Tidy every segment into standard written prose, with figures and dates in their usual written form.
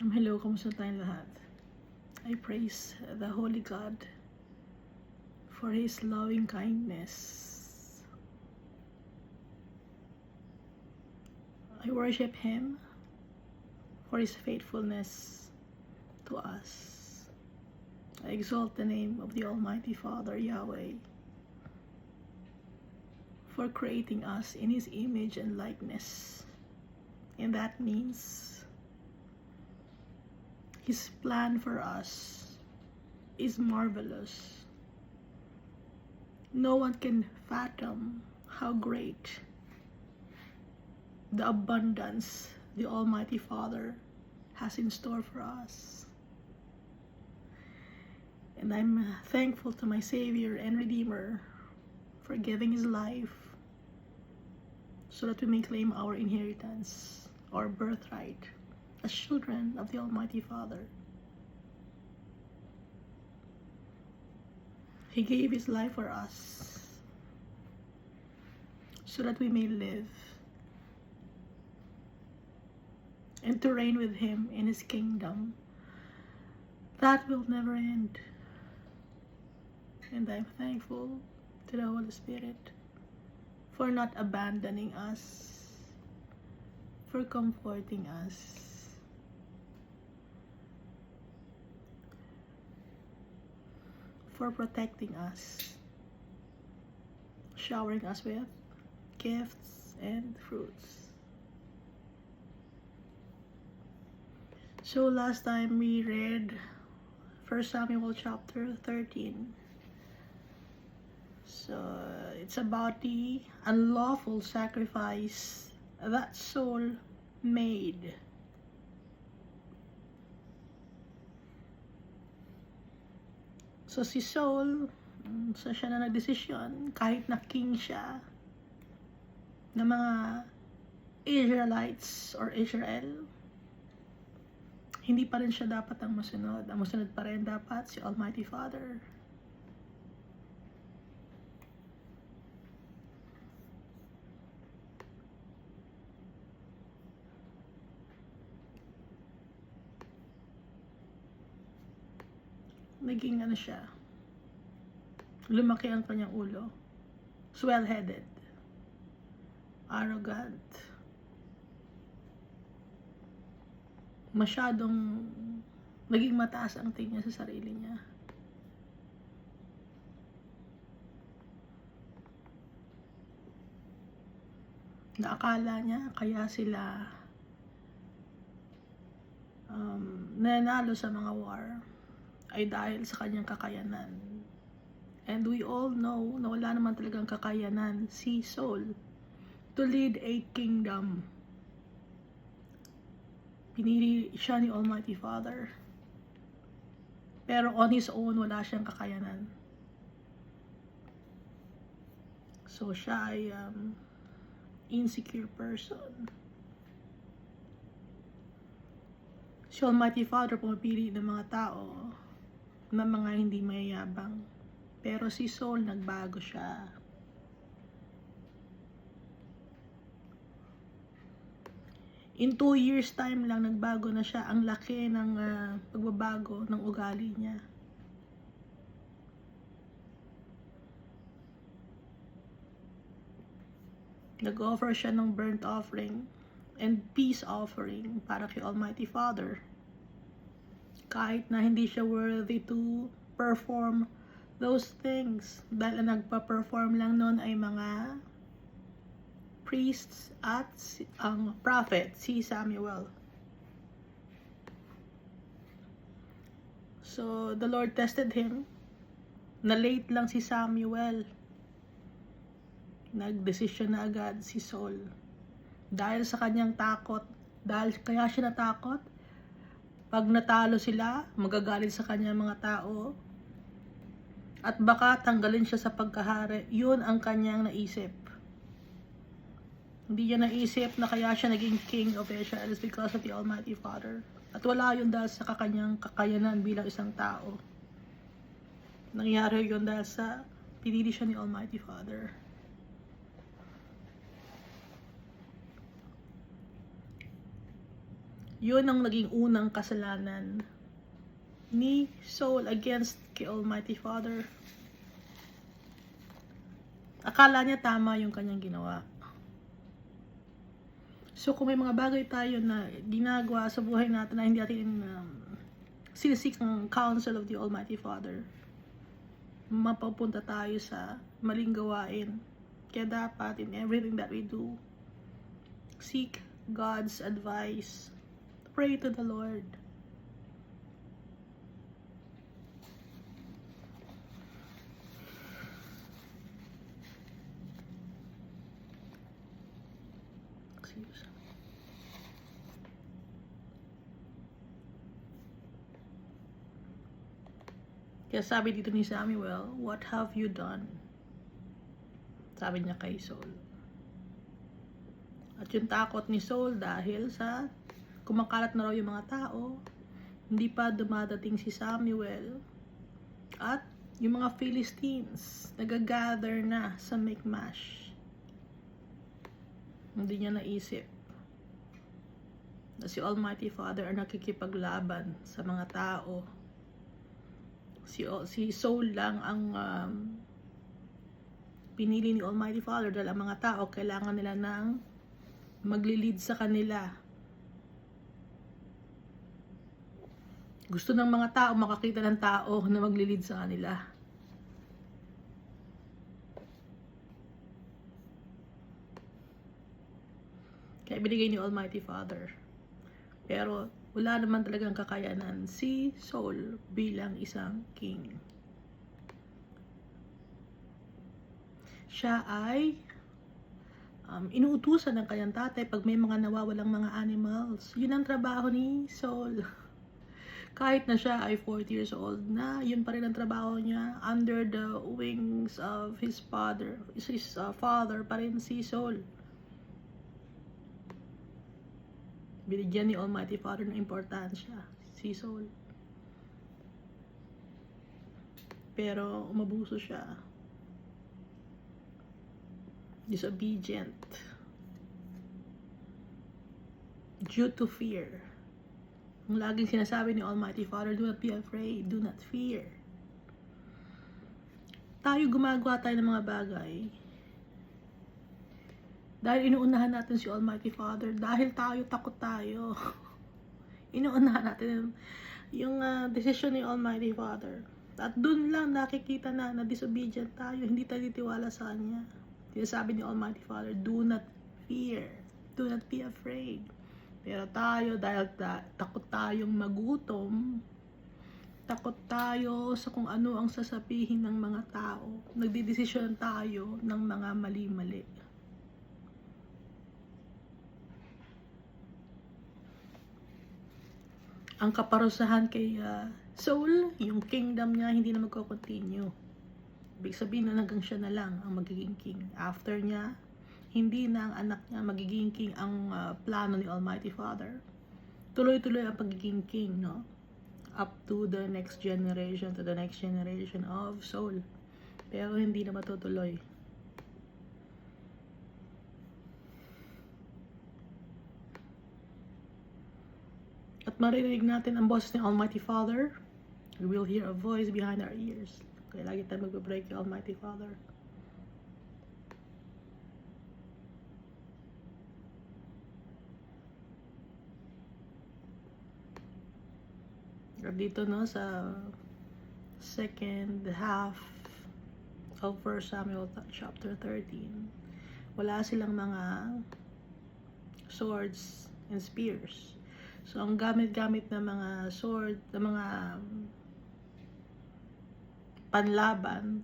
Hello, kamusta tayong lahat? I praise the Holy God for His loving kindness. I worship Him for His faithfulness to us. I exalt the name of the Almighty Father, Yahweh, for creating us in His image and likeness. And that means His plan for us is marvelous. No one can fathom how great the abundance the Almighty Father has in store for us. And I'm thankful to my Savior and Redeemer for giving His life so that we may claim our inheritance, our birthright, as children of the Almighty Father. He gave His life for us so that we may live and to reign with Him in His kingdom that will never end. And I'm thankful to the Holy Spirit for not abandoning us, for comforting us, for protecting us, showering us with gifts and fruits. So last time we read 1 Samuel chapter 13. So it's about the unlawful sacrifice that Saul made. So si Saul, siya na nagdesisyon, kahit na king siya, ng mga Israelites or Israel, hindi pa rin siya dapat ang masunod. Ang masunod pa rin dapat si Almighty Father. Naging siya, lumaki ang kanyang ulo, swell-headed, arrogant, masyadong naging mataas ang tingin niya sa sarili niya. Naakala niya kaya sila nanalo sa mga war ay dahil sa kanyang kakayanan. And we all know na wala naman talagang kakayanan si Saul to lead a kingdom. Pinili siya ni Almighty Father. Pero on his own, wala siyang kakayanan. So siya ay insecure person. Si Almighty Father pumipili ng mga tao na mga hindi mayayabang. Pero si Saul, nagbago siya. In 2 years time lang, nagbago na siya. Ang laki ng pagbabago ng ugali niya. Nag-offer siya ng burnt offering and peace offering para kay Almighty Father. Kahit na hindi siya worthy to perform those things. Dahil ang nagpa-perform lang noon ay mga priests at ang prophet, si Samuel. So, the Lord tested him. Na late lang si Samuel. Nagdesisyon na agad si Saul. Dahil sa kanyang takot. Dahil kaya siya natakot. Pag natalo sila, magagalit sa kanya mga tao. At baka tanggalin siya sa pagkahari. Yun ang kanyang naisip. Hindi niya naisip na kaya siya naging king of Israel is because of the Almighty Father. At wala yun dahil sa kanyang kakayanan bilang isang tao. Nangyari yun dahil sa pinili siya ni Almighty Father. Yun ang naging unang kasalanan ni Saul against kay Almighty Father. Akala niya tama yung kanyang ginawa. So kung may mga bagay tayo na ginagawa sa buhay natin na hindi natin sinisik ang counsel of the Almighty Father, mapapunta tayo sa maling gawain. Kaya dapat in everything that we do, seek God's advice. Pray to the Lord. Kaya sabi dito ni Samuel, what have you done? Sabi niya kay Saul. At yung takot ni Saul dahil sa kumakalat na raw yung mga tao, hindi pa dumadating si Samuel, at yung mga Philistines nagagather na sa Michmash. Hindi niya naisip na si Almighty Father ang nakikipaglaban sa mga tao. Si Saul lang ang pinili ni Almighty Father dahil ang mga tao kailangan nila ng maglilid sa kanila. Gusto ng mga tao makakita ng tao na maglilid sa kanila. Kaya binigay ni Almighty Father. Pero wala naman talagang kakayanan si Saul bilang isang king. Siya ay inuutusan ng kanyang tatay pag may mga nawawalang mga animals. Yun ang trabaho ni Saul. Kahit na siya ay 40 years old na, yun pa rin ang trabaho niya under the wings of his father. His father pa rin si Saul. Binigyan ni Almighty Father ng importansya si Saul. Pero umabuso siya. Disobedient. Due to fear. Ang laging sinasabi ni Almighty Father, do not be afraid, do not fear. Tayo gumagawa tayo ng mga bagay dahil inuunahan natin si Almighty Father, dahil takot tayo. Inuunahan natin yung decision ni Almighty Father. At dun lang nakikita na disobedient tayo, hindi tayo titiwala sa Kanya. Sabi ni Almighty Father, do not fear, do not be afraid. Pero tayo, dahil takot tayong magutom, takot tayo sa kung ano ang sasabihin ng mga tao, nagdidesisyon tayo ng mga mali-mali. Ang kaparusahan kay Saul, yung kingdom niya hindi na magko-continue. Ibig sabihin na hanggang siya na lang ang magiging king. After niya, hindi na ang anak niya magiging king ang plano ni Almighty Father. Tuloy-tuloy ang pagiging king, no? Up to the next generation, of Saul. Pero hindi na matutuloy. At maririnig natin ang boses ni Almighty Father. We will hear a voice behind our ears. Kaya lagi tayo mag-break kay Almighty Father. At dito no sa second half of 1 Samuel chapter 13, wala silang mga swords and spears. So ang gamit-gamit na mga sword, na mga panlaban,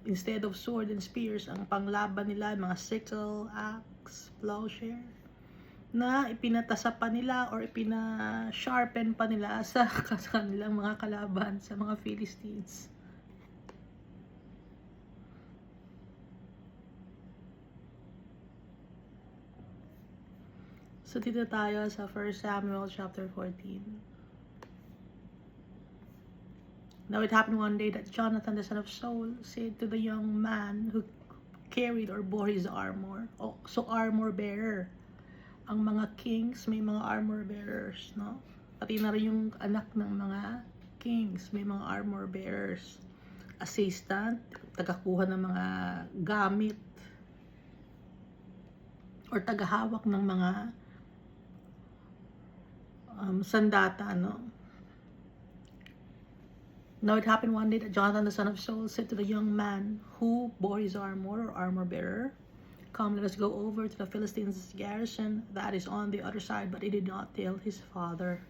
instead of sword and spears, ang panglaban nila mga sickle, axe, plowshare, na ipinatasa pa nila or ipina-sharpen pa nila sa kanilang mga kalaban, sa mga Philistines. So dito tayo sa 1 Samuel chapter 14. Now it happened one day that Jonathan the son of Saul said to the young man who carried or bore his armor, so armor bearer, ang mga kings may mga armor bearers, no? Pati na rin yung anak ng mga kings may mga armor bearers. Assistant, tagakuha ng mga gamit, or tagahawak ng mga sandata, no? Now it happened one day that Jonathan the son of Saul said to the young man who bore his armor or armor bearer, "Come, let us go over to the Philistines' garrison that is on the other side." But he did not tell his father.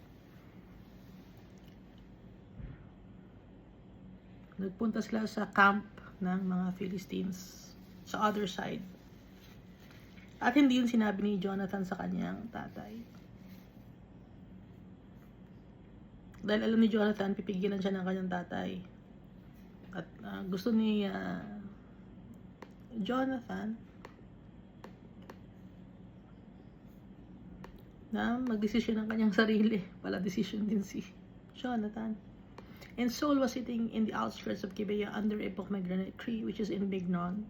Nagpunta sila sa camp ng mga Philistines sa other side. At hindi yun sinabi ni Jonathan sa kanyang tatay. Dahil alam ni Jonathan, pipigilan siya ng kanyang tatay. At gusto ni Jonathan na magdesisyon ng kanyang sarili. Pala decision din si Jonathan. And Saul was sitting in the outskirts of Gibeah under a pomegranate tree which is in Mignon.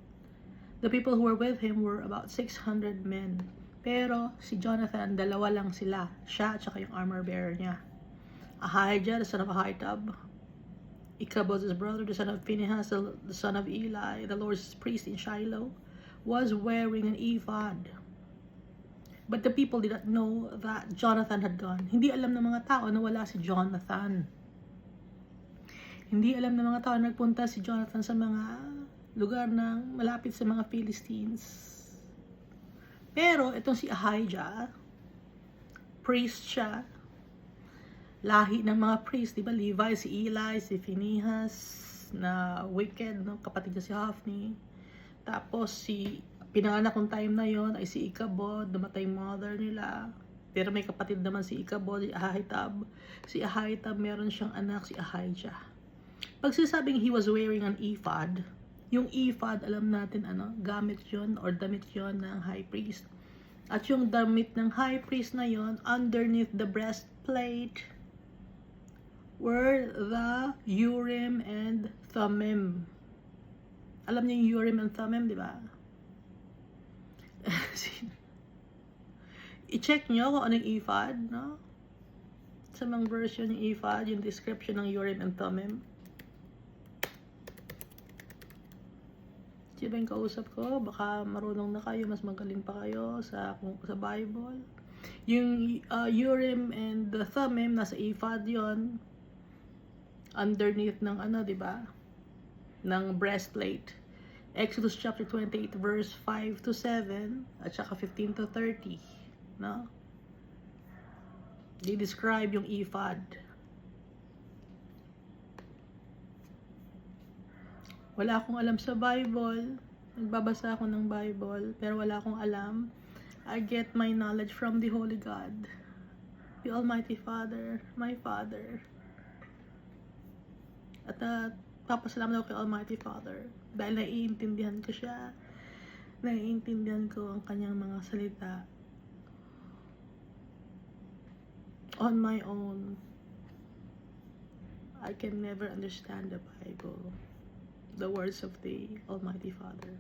The people who were with him were about 600 men. Pero si Jonathan, dalawa lang sila. Siya at saka yung armor bearer niya. Ahijah, the son of Ahitub, Ichabod, his brother, the son of Phinehas, the son of Eli, the Lord's priest in Shiloh, was wearing an ephod. But the people did not know that Jonathan had gone. Hindi alam ng mga tao na wala si Jonathan. Hindi alam ng mga tao na nagpunta si Jonathan sa mga lugar ng malapit sa mga Philistines. Pero itong si Ahijah, priest siya, lahi ng mga priest, di ba? Levi, si Eli, si Phinehas, na wicked, no? Kapatid niya si Hophni. Tapos si pinanganak kong time na yon ay si Ichabod, namatay mother nila. Pero may kapatid naman si Ichabod, si Ahitub. Si Ahitub, meron siyang anak, si Ahijah. Pag sinasabing he was wearing an ephod, yung ephod, alam natin, gamit yon or damit yon ng high priest. At yung damit ng high priest na yon, underneath the breastplate, were the Urim and Thummim. Alam niyo yung Urim and Thummim, di ba? I-check niyo kung anong ephod, no? Sa mga version ng ephod, yung description ng Urim and Thummim. Sino ba yung kausap ko? Baka marunong na kayo, mas magaling pa kayo sa Bible. Yung Urim and the Thummim, nasa ephod yon, underneath ng diba? Ng breastplate. Exodus chapter 28 verse 5 to 7 at saka 15 to 30, no? They describe yung ephod. Wala akong alam sa Bible. Nagbabasa ako ng Bible, pero wala akong alam. I get my knowledge from the Holy God, the Almighty Father, my Father. At papasalamat ako kay Almighty Father dahil naiintindihan ko siya, naiintindihan ko ang kanyang mga salita. On my own, I can never understand the Bible, the words of the Almighty Father.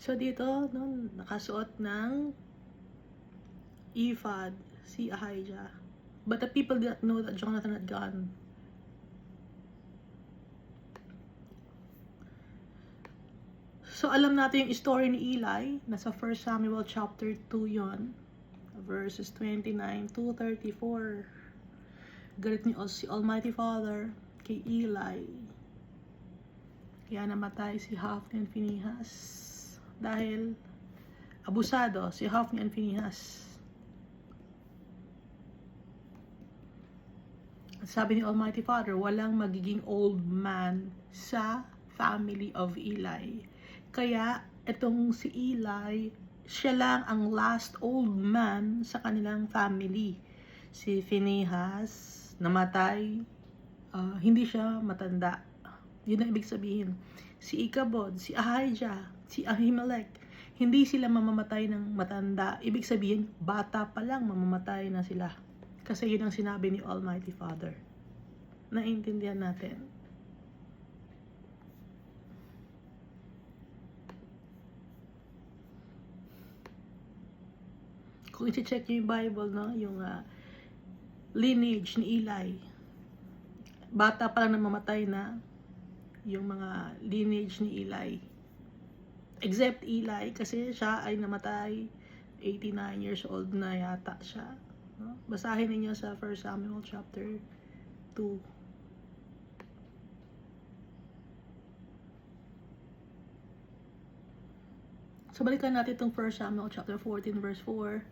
So dito, no, nakasuot ng ephod si Ahijah. But the people did not know that Jonathan had gone. So, alam natin yung story ni Eli. Nasa 1 Samuel chapter 2 yon, verses 29 to 34. Galit ni si Almighty Father kay Eli. Kaya namatay si Hophni and Phinehas. Dahil abusado si Hophni and Phinehas. At sabi ni Almighty Father, walang magiging old man sa family of Eli. Kaya, itong si Eli, siya lang ang last old man sa kanilang family. Si Phinehas, namatay, hindi siya matanda. Yun ang ibig sabihin. Si Ichabod, si Ahijah, si Ahimelech, hindi sila mamamatay ng matanda. Ibig sabihin, bata pa lang mamamatay na sila. Kasi yun ang sinabi ni Almighty Father. Naiintindihan natin. kung i-check nyo yung Bible, no, yung lineage ni Eli, bata pa lang namamatay na yung mga lineage ni Eli. Except Eli, kasi siya ay namatay 89 years old na yata siya. No? Basahin ninyo sa 1 Samuel chapter 2. So balikan natin itong 1 Samuel chapter 14 verse 4.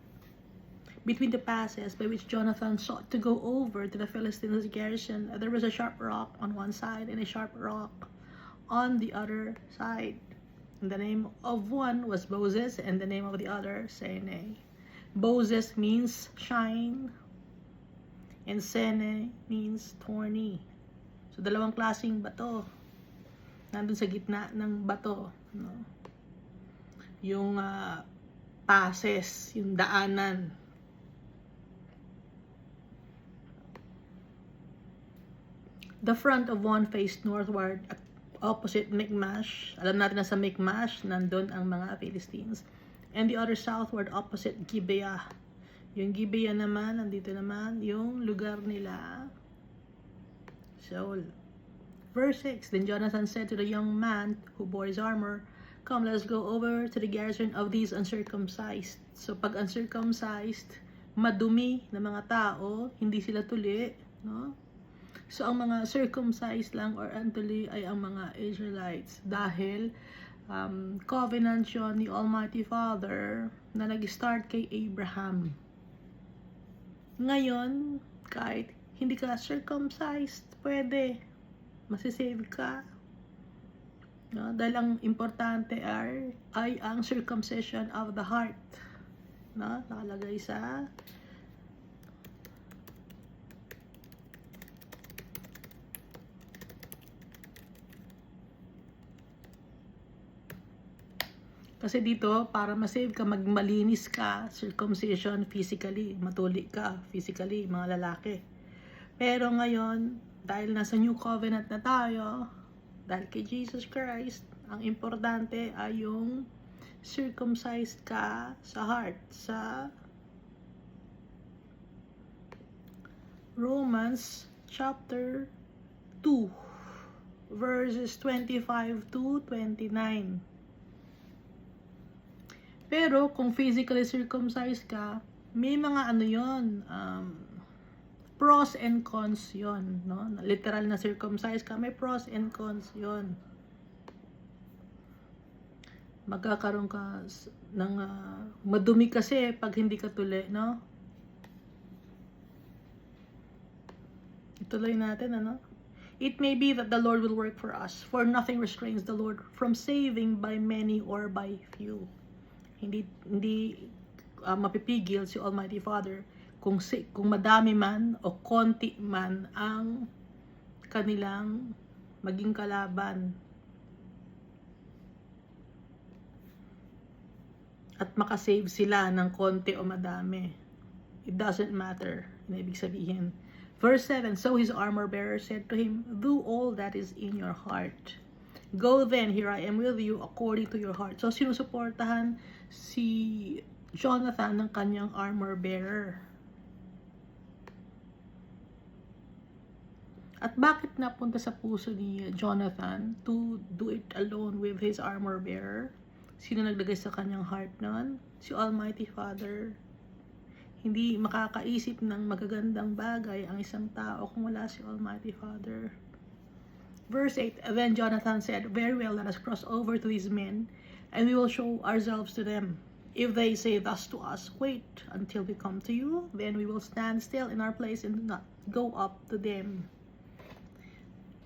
Between the passes by which Jonathan sought to go over to the Philistines' garrison, there was a sharp rock on one side and a sharp rock on the other side. And the name of one was Boses, and the name of the other, Sene. Boses means shine, and Sene means thorny. So, dalawang klaseng bato. Nandun sa gitna ng bato. No? Yung passes, yung daanan. The front of one faced northward opposite Michmash. Alam natin na sa Michmash, nandun ang mga Philistines. And the other southward opposite Gibeah. Yung Gibeah naman, nandito naman, yung lugar nila. Saul. Verse 6, Then Jonathan said to the young man who bore his armor, Come, let us go over to the garrison of these uncircumcised. So pag uncircumcised, madumi na mga tao, hindi sila tuli, no? So, ang mga circumcised lang or antuli ay ang mga Israelites dahil covenant yun ni Almighty Father na nag-start kay Abraham. Ngayon, kahit hindi ka circumcised, pwede. Masisave ka. No? Dahil ang importante ay ang circumcision of the heart. No? Nakalagay sa kasi dito, para masave ka, magmalinis ka, circumcision physically, matuli ka physically, mga lalaki. Pero ngayon, dahil nasa new covenant na tayo, dahil kay Jesus Christ, ang importante ay yung circumcised ka sa heart. Sa Romans chapter 2, verses 25 to 29. Pero kung physically circumcised ka, may mga ano yun, pros and cons yun, no? Literal na circumcised ka, may pros and cons yun. Magkakaroon ka ng madumi kasi pag hindi ka tuli, no? Ituloy natin, ano? It may be that the Lord will work for us, for nothing restrains the Lord from saving by many or by few. Hindi mapipigil si Almighty Father kung madami man o konti man ang kanilang maging kalaban. At makasave sila ng konti o madami. It doesn't matter. Ibig sabihin. Verse 7, So his armor bearer said to him, Do all that is in your heart. Go then, here I am with you according to your heart. So sinusuportahan si Jonathan ng kanyang armor bearer. At bakit napunta sa puso ni Jonathan to do it alone with his armor bearer? Sino naglagay sa kanyang heart nun? Si Almighty Father. Hindi makakaisip ng magagandang bagay ang isang tao kung wala si Almighty Father. Verse 8, Then Jonathan said, Very well, let us cross over to these men, and we will show ourselves to them. If they say thus to us, Wait until we come to you, then we will stand still in our place and not go up to them.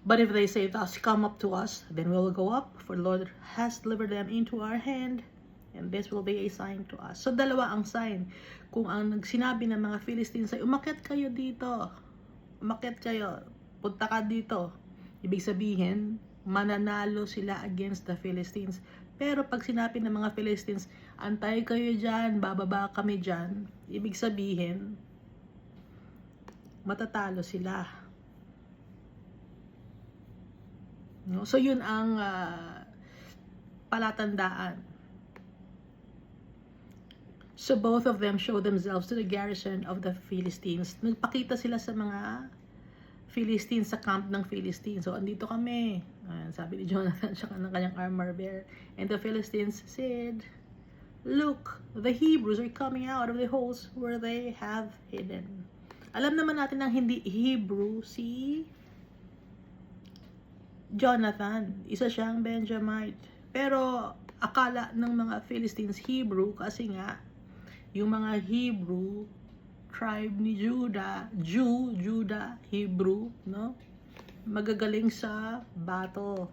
But if they say thus, Come up to us, then we will go up, for the Lord has delivered them into our hand, and this will be a sign to us. So dalawa ang sign. Kung ang sinabi ng mga Philistines ay, Umakyat kayo dito, umakyat kayo, punta ka dito. Ibig sabihin, mananalo sila against the Philistines. Pero pag sinabi ng mga Philistines, antay kayo dyan, bababa kami dyan, ibig sabihin, matatalo sila. No? So yun ang palatandaan. So both of them showed themselves to the garrison of the Philistines. Nagpakita sila sa mga Philistines sa camp ng Philistines. So, andito kami. Ayan, sabi ni Jonathan siya ng kanyang armor bearer. And the Philistines said, "Look, the Hebrews are coming out of the holes where they have hidden." Alam naman natin ng hindi Hebrew si Jonathan. Isa siyang Benjamite. Pero akala ng mga Philistines Hebrew kasi nga yung mga Hebrew tribe ni Judah, Judah, Hebrew, no? Magagaling sa battle.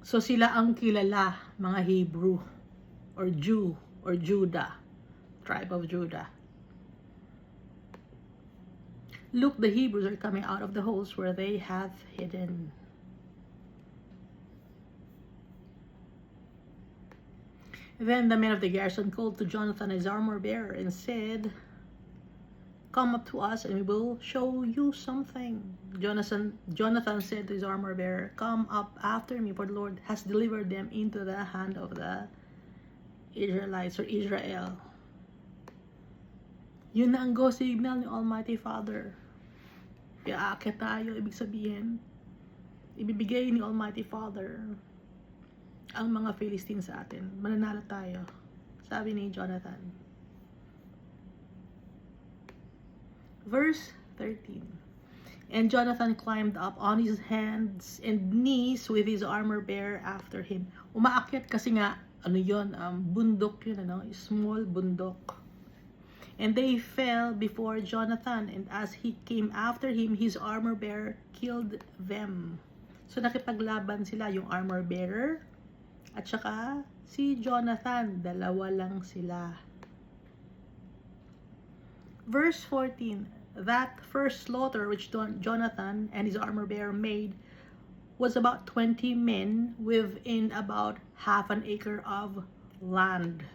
So sila ang kilala, mga Hebrew, or Jew, or Judah, tribe of Judah. Look, the Hebrews are coming out of the holes where they have hidden. Then the men of the garrison called to Jonathan his armor bearer and said, "Come up to us and we will show you something." Jonathan said to his armor bearer, "Come up after me, for the Lord has delivered them into the hand of the Israelites or Israel." Yun na ang go signal ni Almighty Father. Kaya aakyat tayo, ibig sabihin, ibibigay ni Almighty Father ang mga Philistines sa atin. Mananalo tayo. Sabi ni Jonathan. Verse 13. And Jonathan climbed up on his hands and knees with his armor bearer after him. Umaakyat kasi nga, bundok yun, small bundok. And they fell before Jonathan, and as he came after him, his armor bearer killed them. So nakipaglaban sila, yung armor bearer, at saka si Jonathan, dalawa lang sila. Verse 14, that first slaughter which Jonathan and his armor bearer made was about 20 men within about half an acre of land.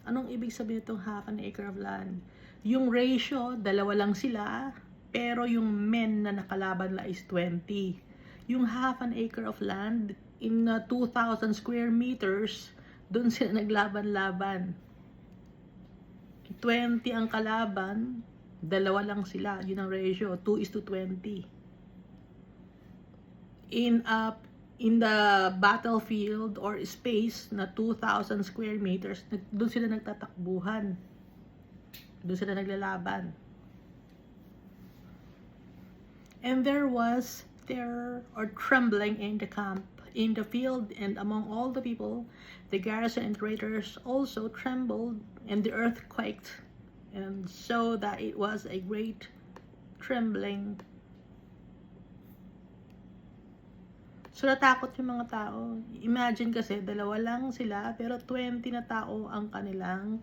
Anong ibig sabihin itong half an acre of land? Yung ratio, dalawa lang sila, pero yung men na nakalaban la is 20. Yung half an acre of land, in 2,000 square meters, doon sila naglaban-laban. 20 ang kalaban, dalawa lang sila. Yun ang ratio, 2:20. In the battlefield or space na 2,000 square meters, doon sila nagtatakbuhan. Doon sila naglalaban. And there was terror or trembling in the camp, in the field, and among all the people. The garrison and raiders also trembled, and the earth quaked, and so that it was a great trembling. So natakot yung mga tao. Imagine kasi, dalawa lang sila, pero 20 na tao ang kanilang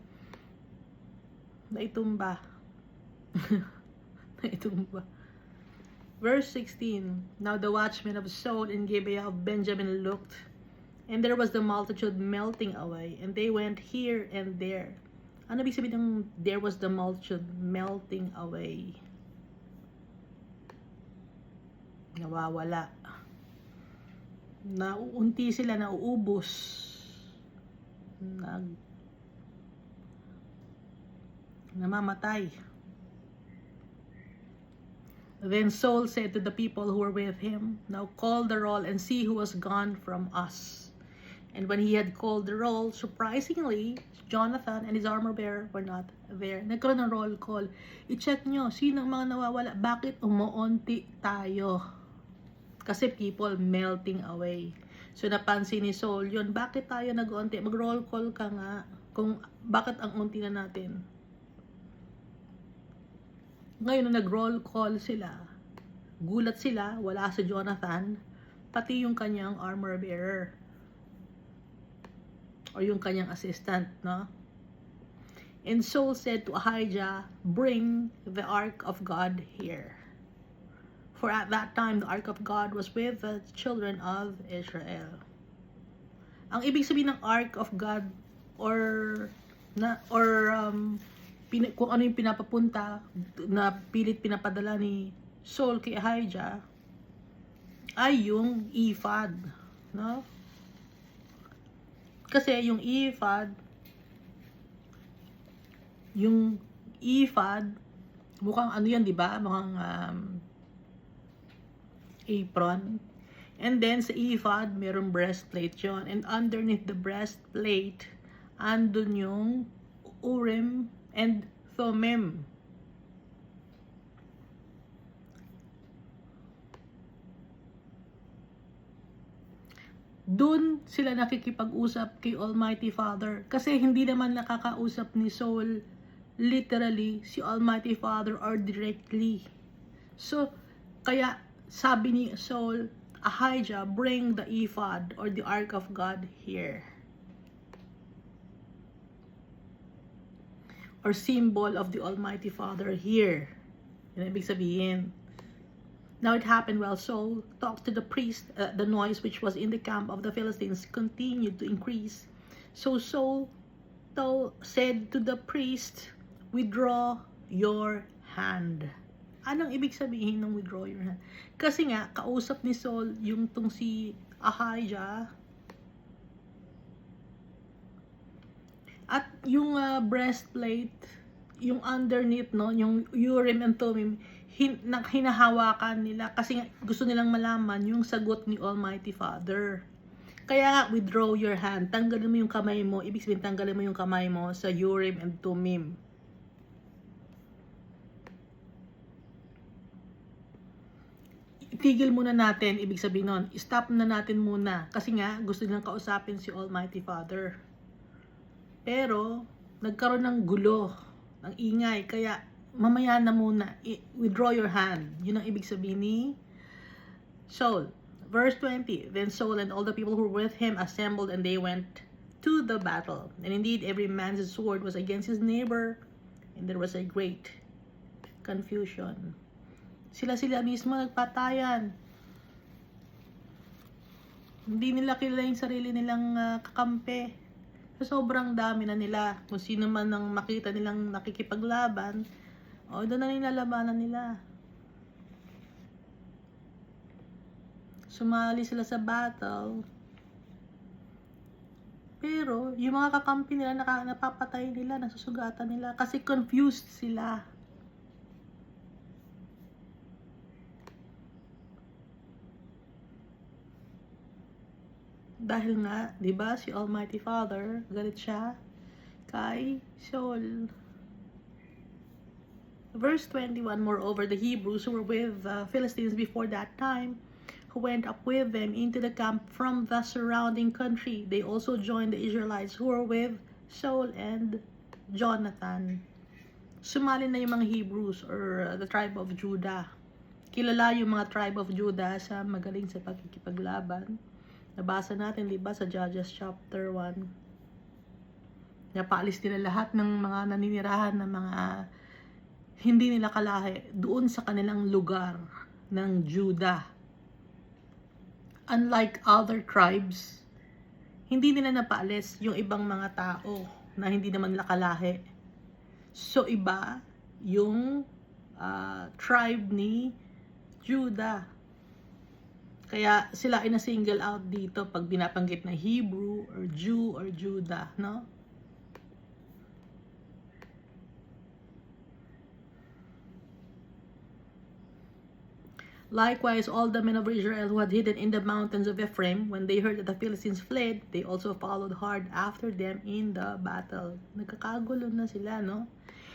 naitumba. Naitumba. Verse 16, now the watchmen of Saul in Gibeah of Benjamin looked, and there was the multitude melting away, and they went here and there. Ano ibig sabihin ng there was the multitude melting away? Nawawala. Nauunti sila, nauubos. Namamatay. Then Saul said to the people who were with him, "Now call the roll and see who has gone from us." And when he had called the roll, surprisingly, Jonathan and his armor bearer were not there. Nagkaroon ng roll call. I-check nyo, sino ang mga nawawala? Bakit umuunti tayo? Kasi people melting away. So napansin ni Saul yun, bakit tayo nag-unti? Mag-roll call ka nga kung bakit ang unti na natin. Ngayon, nag-roll call sila, gulat sila, wala si Jonathan, pati yung kanyang armor bearer. O yung kanyang assistant, no? And Saul said to Ahijah, "Bring the ark of God here." For at that time, the ark of God was with the children of Israel. Ang ibig sabihin ng ark of God, kung ano yung pinapapunta na pilit pinapadala ni Saul kay Ahijah, ay yung ephod, no? Kasi yung ephod, mukhang ano yan, di ba? Mukhang apron. And then sa ephod, merong breastplate yon. And underneath the breastplate, andun yung Urim and Thummim. Doon sila nakikipag-usap kay Almighty Father. Kasi hindi naman nakakausap ni Saul literally si Almighty Father or directly. So, kaya sabi ni Saul, Ahijah, bring the ephod or the ark of God here. Or symbol of the Almighty Father here. Yan ibig sabihin. Now it happened while Saul talked to the priest, the noise which was in the camp of the Philistines continued to increase. So Saul said to the priest, withdraw your hand. Anong ibig sabihin ng withdraw your hand? Kasi nga, kausap ni Saul yung tong si Ahijah. At yung breastplate, yung underneath, no, yung Urim and Thummim, hinahawakan nila kasi gusto nilang malaman yung sagot ni Almighty Father. Kaya nga, withdraw your hand. Tanggalin mo yung kamay mo. Ibig sabihin, tanggalin mo yung kamay mo sa Urim and Thummim. Itigil muna natin. Ibig sabihin nun, stop na natin muna. Kasi nga, gusto nilang kausapin si Almighty Father. Pero, nagkaroon ng gulo, ng ingay. Kaya, mamaya na muna, withdraw your hand. Yun ang ibig sabihin ni Saul. Verse 20, then Saul and all the people who were with him assembled and they went to the battle. And indeed, every man's sword was against his neighbor, and there was a great confusion. Sila mismo nagpatayan. Hindi nila kilala yung sarili nilang kakampi. Sobrang dami na nila. Kung sino man ang makita nilang nakikipaglaban, doon na nilalabanan nila. Sumali sila sa battle. Pero, yung mga kakampi nila, napapatay nila, nasusugatan nila. Kasi confused sila. Dahil nga, di ba, si Almighty Father, galit siya kay Saul. Verse 21, moreover, the Hebrews who were with the Philistines before that time, who went up with them into the camp from the surrounding country, they also joined the Israelites who were with Saul and Jonathan. Sumali na yung mga Hebrews or the tribe of Judah. Kilala yung mga tribe of Judah sa magaling sa pagkikipaglaban. Nabasa natin, di ba, sa Judges chapter 1. Napaalis nila lahat ng mga naninirahan ng mga hindi nila kalahi doon sa kanilang lugar ng Judah. Unlike other tribes, hindi nila napaalis yung ibang mga tao na hindi naman nila kalahi. So iba yung tribe ni Judah. Kaya sila ay na-single out dito pag binabanggit na Hebrew or Jew or Judah, no? Likewise, all the men of Israel who had hidden in the mountains of Ephraim, when they heard that the Philistines fled, they also followed hard after them in the battle. Nagkakagulo na sila, no?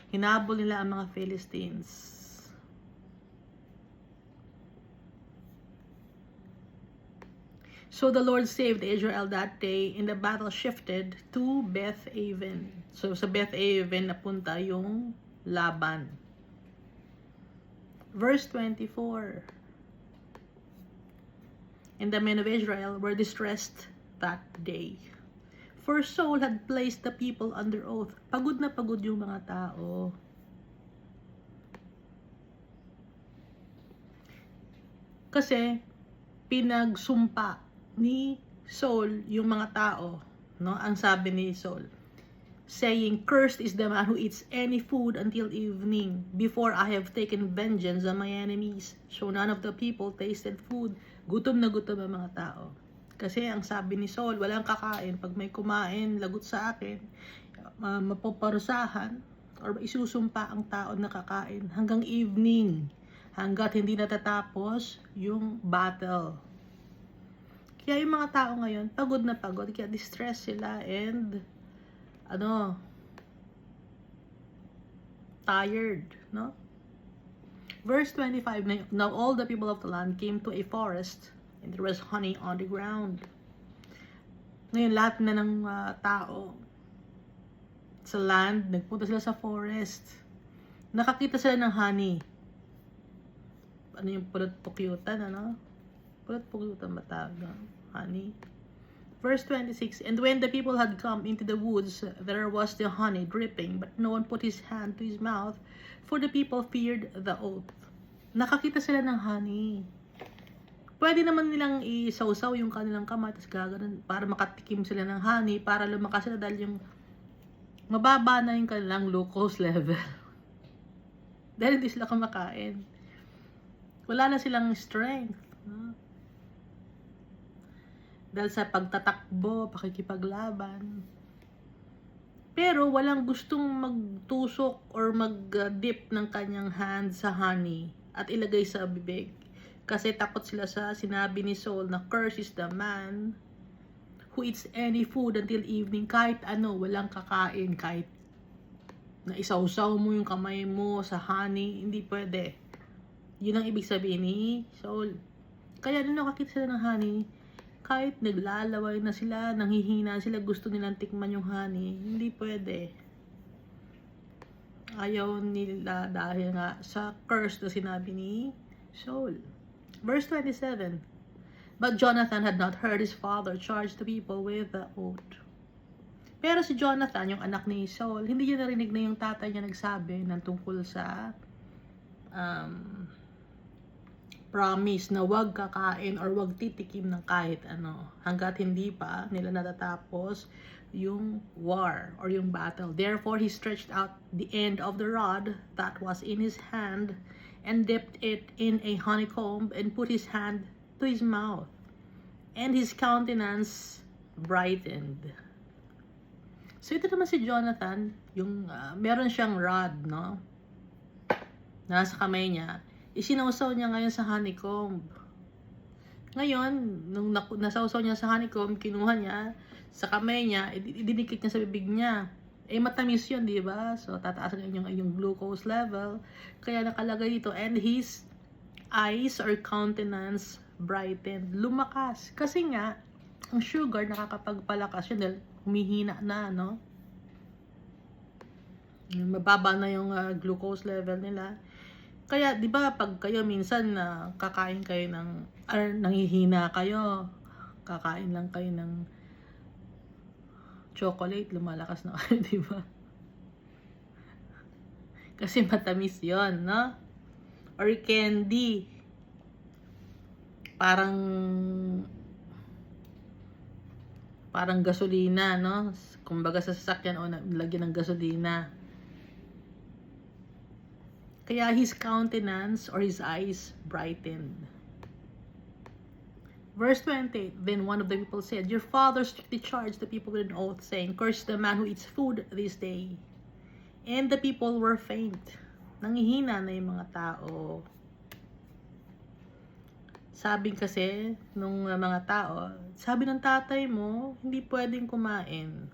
Hinabol nila ang mga Philistines. So the Lord saved Israel that day, and the battle shifted to Beth-aven. So sa Beth-aven napunta yung laban. Verse 24. And the men of Israel were distressed that day. For Saul had placed the people under oath. Pagod na pagod yung mga tao. Kasi pinagsumpa ni Saul yung mga tao, no? Ang sabi ni Saul, saying, "Cursed is the man who eats any food until evening, before I have taken vengeance on my enemies." So none of the people tasted food. Gutom na gutom ang mga tao. Kasi ang sabi ni Saul, walang kakain. Pag may kumain, lagot sa akin, mapaparusahan or isusumpa ang tao na kakain hanggang evening, hanggat hindi natatapos yung battle. Kaya yung mga tao ngayon, pagod na pagod, kaya distress sila and tired, no? Verse 25, now all the people of the land came to a forest, and there was honey on the ground. Ngayon, lahat na ng tao sa land, nagpunta sila sa forest. Nakakita sila ng honey. Ano yung pulot-pukyutan, ano? Pulot-pukyutan ba tawag? Honey. Verse 26, and when the people had come into the woods, there was the honey dripping, but no one put his hand to his mouth, for the people feared the oath. Nakakita sila ng honey. Pwede naman nilang isawsaw yung kanilang kamay, tapos gaganon, para makatikim sila ng honey, para lumakas sila dahil yung mababa na yung kanilang glucose level. Dahil hindi sila kumakain. Wala na silang strength. Dahil sa pagtatakbo, pakikipaglaban. Pero walang gustong magtusok or mag-dip ng kanyang hand sa honey at ilagay sa bibig. Kasi takot sila sa sinabi ni Saul na, "Cursed is the man who eats any food until evening." Kahit ano, walang kakain. Kahit na isawsaw mo yung kamay mo sa honey, hindi pwede. Yun ang ibig sabihin ni Saul. Kaya nung nakakita sila ng honey, kahit naglalaway na sila, nanghihina sila, gusto nilang tikman yung honey, hindi pwede. Ayaw nila dahil nga sa curse na sinabi ni Saul. Verse 27, but Jonathan had not heard his father charge the people with the oath. Pero si Jonathan, yung anak ni Saul, hindi niya narinig na yung tatay niya nagsabi ng tungkol sa promise na wag kakain or wag titikim ng kahit ano hanggat hindi pa nila natatapos yung war or yung battle. Therefore he stretched out the end of the rod that was in his hand and dipped it in a honeycomb and put his hand to his mouth, and his countenance brightened. So ito naman si Jonathan, yung meron siyang rod, no? Nasa kamay niya. Isinawsaw niya ngayon sa honeycomb. Ngayon, nung nasawsaw niya sa honeycomb, kinuha niya sa kamay niya, idinikit niya sa bibig niya. Eh, matamis yun, di ba? So, tataas na yung glucose level. Kaya nakalagay dito, and his eyes or countenance brightened. Lumakas. Kasi nga, ang sugar nakakapagpalakas yun dahil humihina na, no? Mababa na yung glucose level nila. Kaya, di ba, pag kayo minsan kakain kayo nanghihina kayo, kakain lang kayo ng chocolate, lumalakas na kayo, di ba? Kasi matamis yon, no? Or candy. Parang gasolina, no? Kumbaga sa sasakyan, o lagyan ng gasolina. Kaya his countenance or his eyes brightened. Verse 20, then one of the people said, your father strictly charged the people with an oath, saying, curse the man who eats food this day. And the people were faint. Nanghihina na yung mga tao. Sabi kasi nung mga tao, sabi ng tatay mo, hindi pwedeng kumain.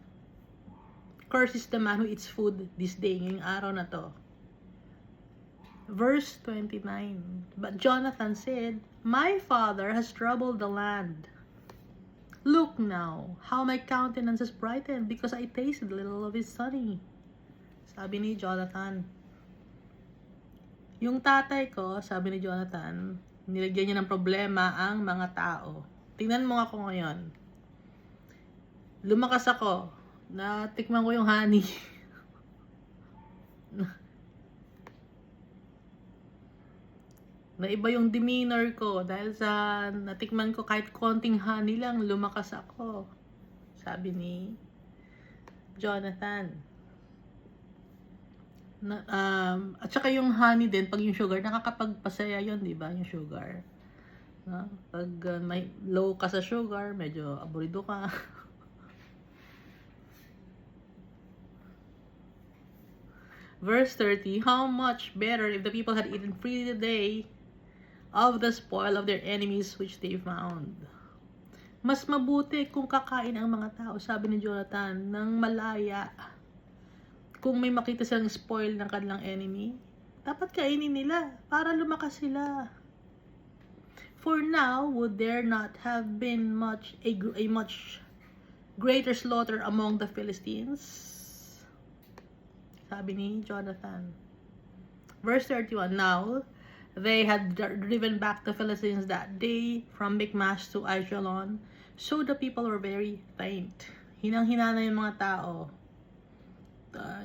Curse is the man who eats food this day, ngayong araw na to. Verse 29, but Jonathan said, my father has troubled the land. Look now, how my countenance is brightened, because I tasted a little of his honey. Sabi ni Jonathan. Yung tatay ko, sabi ni Jonathan, nilagyan niya ng problema ang mga tao. Tingnan mo ako ngayon. Lumakas ako. Natikman ko yung honey. Naiba yung demeanor ko dahil sa natikman ko kahit konting honey lang, lumakas ako. Sabi ni Jonathan. At saka yung honey din, pag yung sugar, nakakapagpasaya yun, di ba? Yung sugar. No? Pag may low ka sa sugar, medyo aburido ka. Verse 30, how much better if the people had eaten freely today of the spoil of their enemies which they found. Mas mabuti kung kakain ang mga tao, sabi ni Jonathan, ng malaya. Kung may makita silang spoil ng kanilang enemy, dapat kainin nila para lumakas sila. For now, would there not have been a much greater slaughter among the Philistines? Sabi ni Jonathan. Verse 31, now they had driven back the Philistines that day from Michmash to Aijalon, so the people were very faint. Hinang-hina na yung mga tao.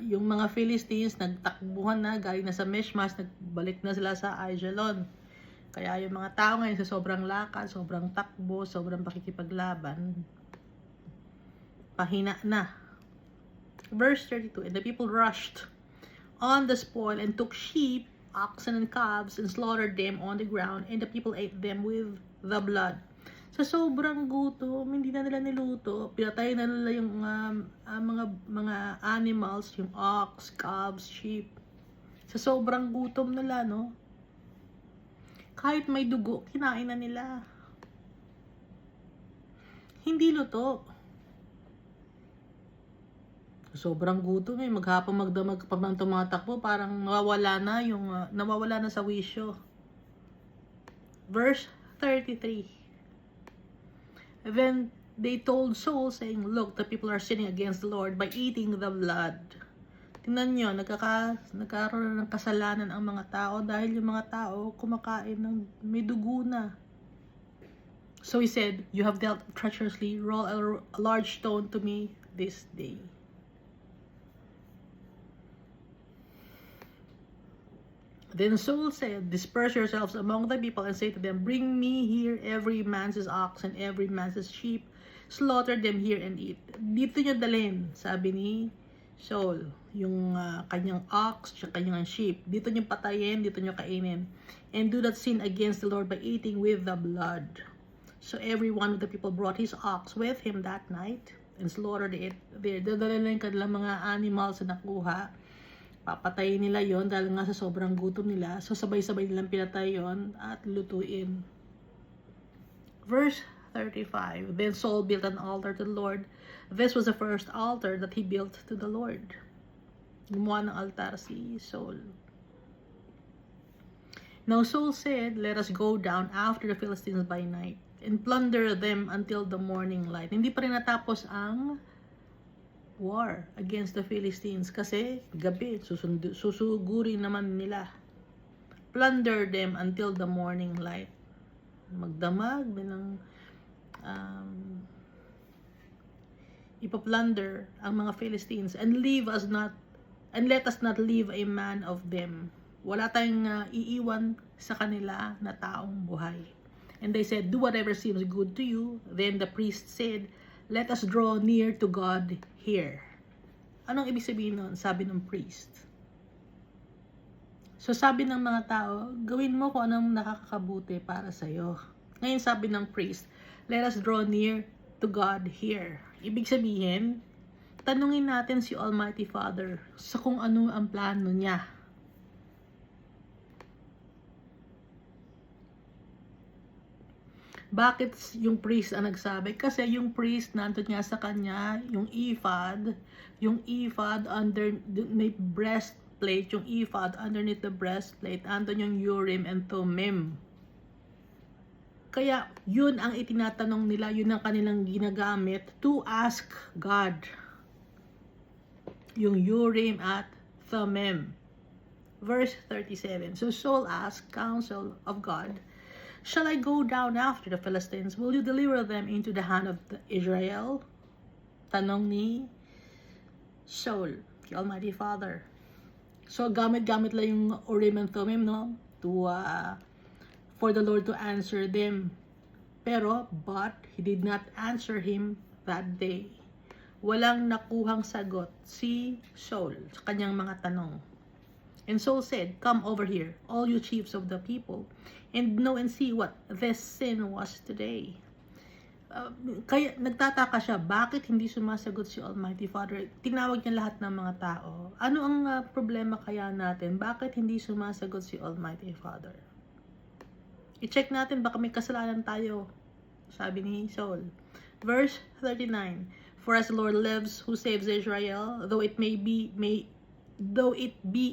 Yung mga Philistines nagtakbuhan na, galing na sa Michmash, nagbalik na sila sa Aijalon. Kaya yung mga tao ngayon sa sobrang lakad, sobrang takbo, sobrang pakikipaglaban, pahina na. Verse 32, and the people rushed on the spoil and took sheep, oxen, and calves and slaughtered them on the ground, and the people ate them with the blood. Sa sobrang gutom, hindi na nila niluto, pinatay na nila yung mga animals, yung ox, calves, sheep. Sa sobrang gutom nila, no? Kahit may dugo, kinain na nila. Hindi luto. Sobrang gutom maghapon magdamag pa man tumatakbo, parang nawawala na sa wisyo. Verse 33. Then they told Saul, saying, look, the people are sinning against the Lord by eating the blood. Tingnan nyo, nagkaroon ng kasalanan ang mga tao dahil yung mga tao kumakain ng may dugo na. So he said, you have dealt treacherously, roll a large stone to me this day. Then Saul said, disperse yourselves among the people and say to them, bring me here every man's ox and every man's sheep, slaughter them here and eat. Dito nyo dalhin, sabi ni Saul, yung kanyang ox, kanyang sheep. Dito nyo patayin, dito nyo kainin. And do not sin against the Lord by eating with the blood. So every one of the people brought his ox with him that night and slaughtered it there. Dadala na yung kanilang mga animals na nakuha. Papatayin nila yon dahil nga sa sobrang gutom nila. So sabay-sabay nilang pinatay yon at lutuin. Verse 35. Then Saul built an altar to the Lord. This was the first altar that he built to the Lord. Gumawa ng altar si Saul. Now Saul said, let us go down after the Philistines by night and plunder them until the morning light. Hindi pa rin natapos ang war against the Philistines kasi gabi susugurin naman nila. Plunder them until the morning light. Magdamag ng ipaplunder ang mga Philistines and let us not leave a man of them. Wala tayong iiwan sa kanila na taong buhay. And they said, do whatever seems good to you. Then the priest said, let us draw near to God here. Anong ibig sabihin nun? Sabi ng priest. So sabi ng mga tao, gawin mo kung anong nakakabuti para sa'yo. Ngayon sabi ng priest, let us draw near to God here. Ibig sabihin, tanungin natin si Almighty Father sa kung ano ang plano niya. Bakit yung priest ang nagsabi? Kasi yung priest, nandun niya sa kanya, yung ephod under, may breastplate, yung ephod underneath the breastplate, andun yung Urim and Thummim. Kaya, yun ang itinatanong nila, yun ang kanilang ginagamit to ask God. Yung Urim at Thummim. Verse 37. So Saul asked counsel of God, shall I go down after the Philistines? Will you deliver them into the hand of Israel? Tanong ni Saul, kay Almighty Father. So, gamit-gamit lang yung Urim and Thummim, no? For the Lord to answer them. But he did not answer him that day. walang nakuhang sagot si Saul sa kanyang mga tanong. And Saul said, "Come over here, all you chiefs of the people, and know and see what this sin was today." Kaya nagtataka siya, bakit hindi sumasagot si Almighty Father? Tinawag niya lahat ng mga tao. Ano ang problema kaya natin? Bakit hindi sumasagot si Almighty Father? I-check natin, baka may kasalanan tayo, sabi ni Saul. Verse 39, "For as the Lord lives, who saves Israel, though it be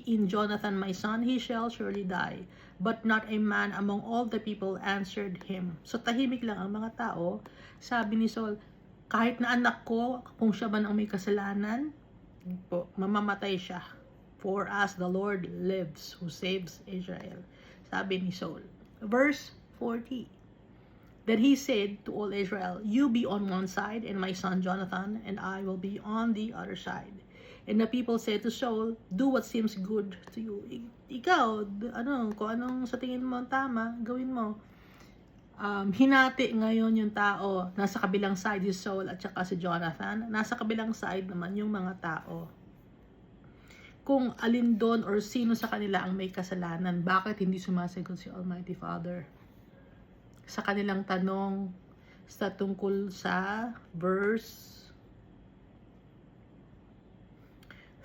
in Jonathan my son, he shall surely die. But not a man among all the people answered him." So tahimik lang ang mga tao. Sabi ni Saul, kahit na anak ko, kung siya man ang may kasalanan, mamamatay siya. For as the Lord lives, who saves Israel. Sabi ni Saul. Verse 40. Then he said to all Israel, "You be on one side, and my son Jonathan, and I will be on the other side." And the people said to Saul, "Do what seems good to you." Ikaw, kung anong sa tingin mo tama, gawin mo. Hinati ngayon yung tao. Nasa kabilang side si Saul at saka si Jonathan. Nasa kabilang side naman yung mga tao. Kung alin doon or sino sa kanila ang may kasalanan, bakit hindi sumasagot si Almighty Father? Sa kanilang tanong sa tungkol sa verse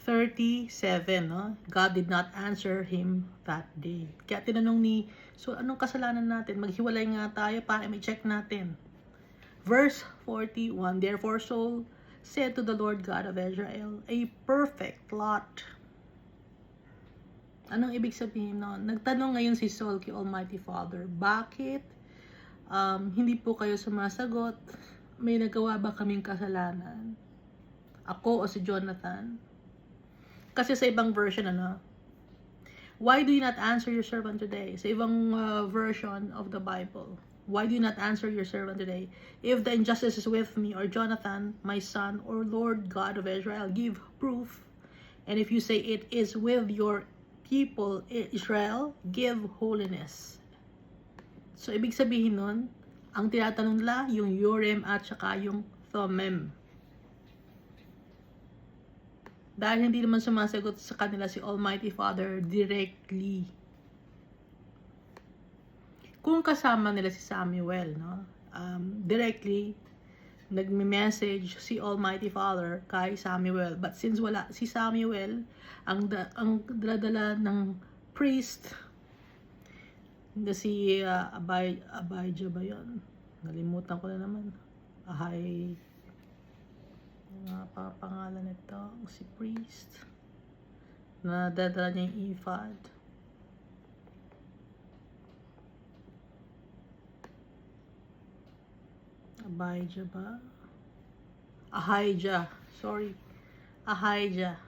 37, no? God did not answer him that day. Kaya tinanong ni, so anong kasalanan natin? Maghiwalay nga tayo para i-check natin. Verse 41, "Therefore Saul said to the Lord God of Israel, a perfect lot." Anong ibig sabihin nun? Nagtanong ngayon si Saul kay Almighty Father, bakit hindi po kayo sumasagot? May nagawa ba kaming kasalanan? Ako o si Jonathan? Kasi sa ibang version, "Why do you not answer your servant today?" Sa ibang version of the Bible, "Why do you not answer your servant today? If the injustice is with me or Jonathan, my son, or Lord God of Israel, give proof. And if you say it is with your people Israel, give holiness." So ibig sabihin nun, ang tinatanong nila yung Urim at saka yung Thummim. Dahil hindi naman sumasagot sa kanila si Almighty Father directly. Kung kasama nila si Samuel, directly, nagme-message si Almighty Father kay Samuel. But since wala si Samuel, ang dala ng priest, na si Abijah ba yun? Nalimutan ko na naman. Pangalan nito, si priest, na dadala niya yung ephod. Abijah ba? Ahijah. Sorry. Ahijah.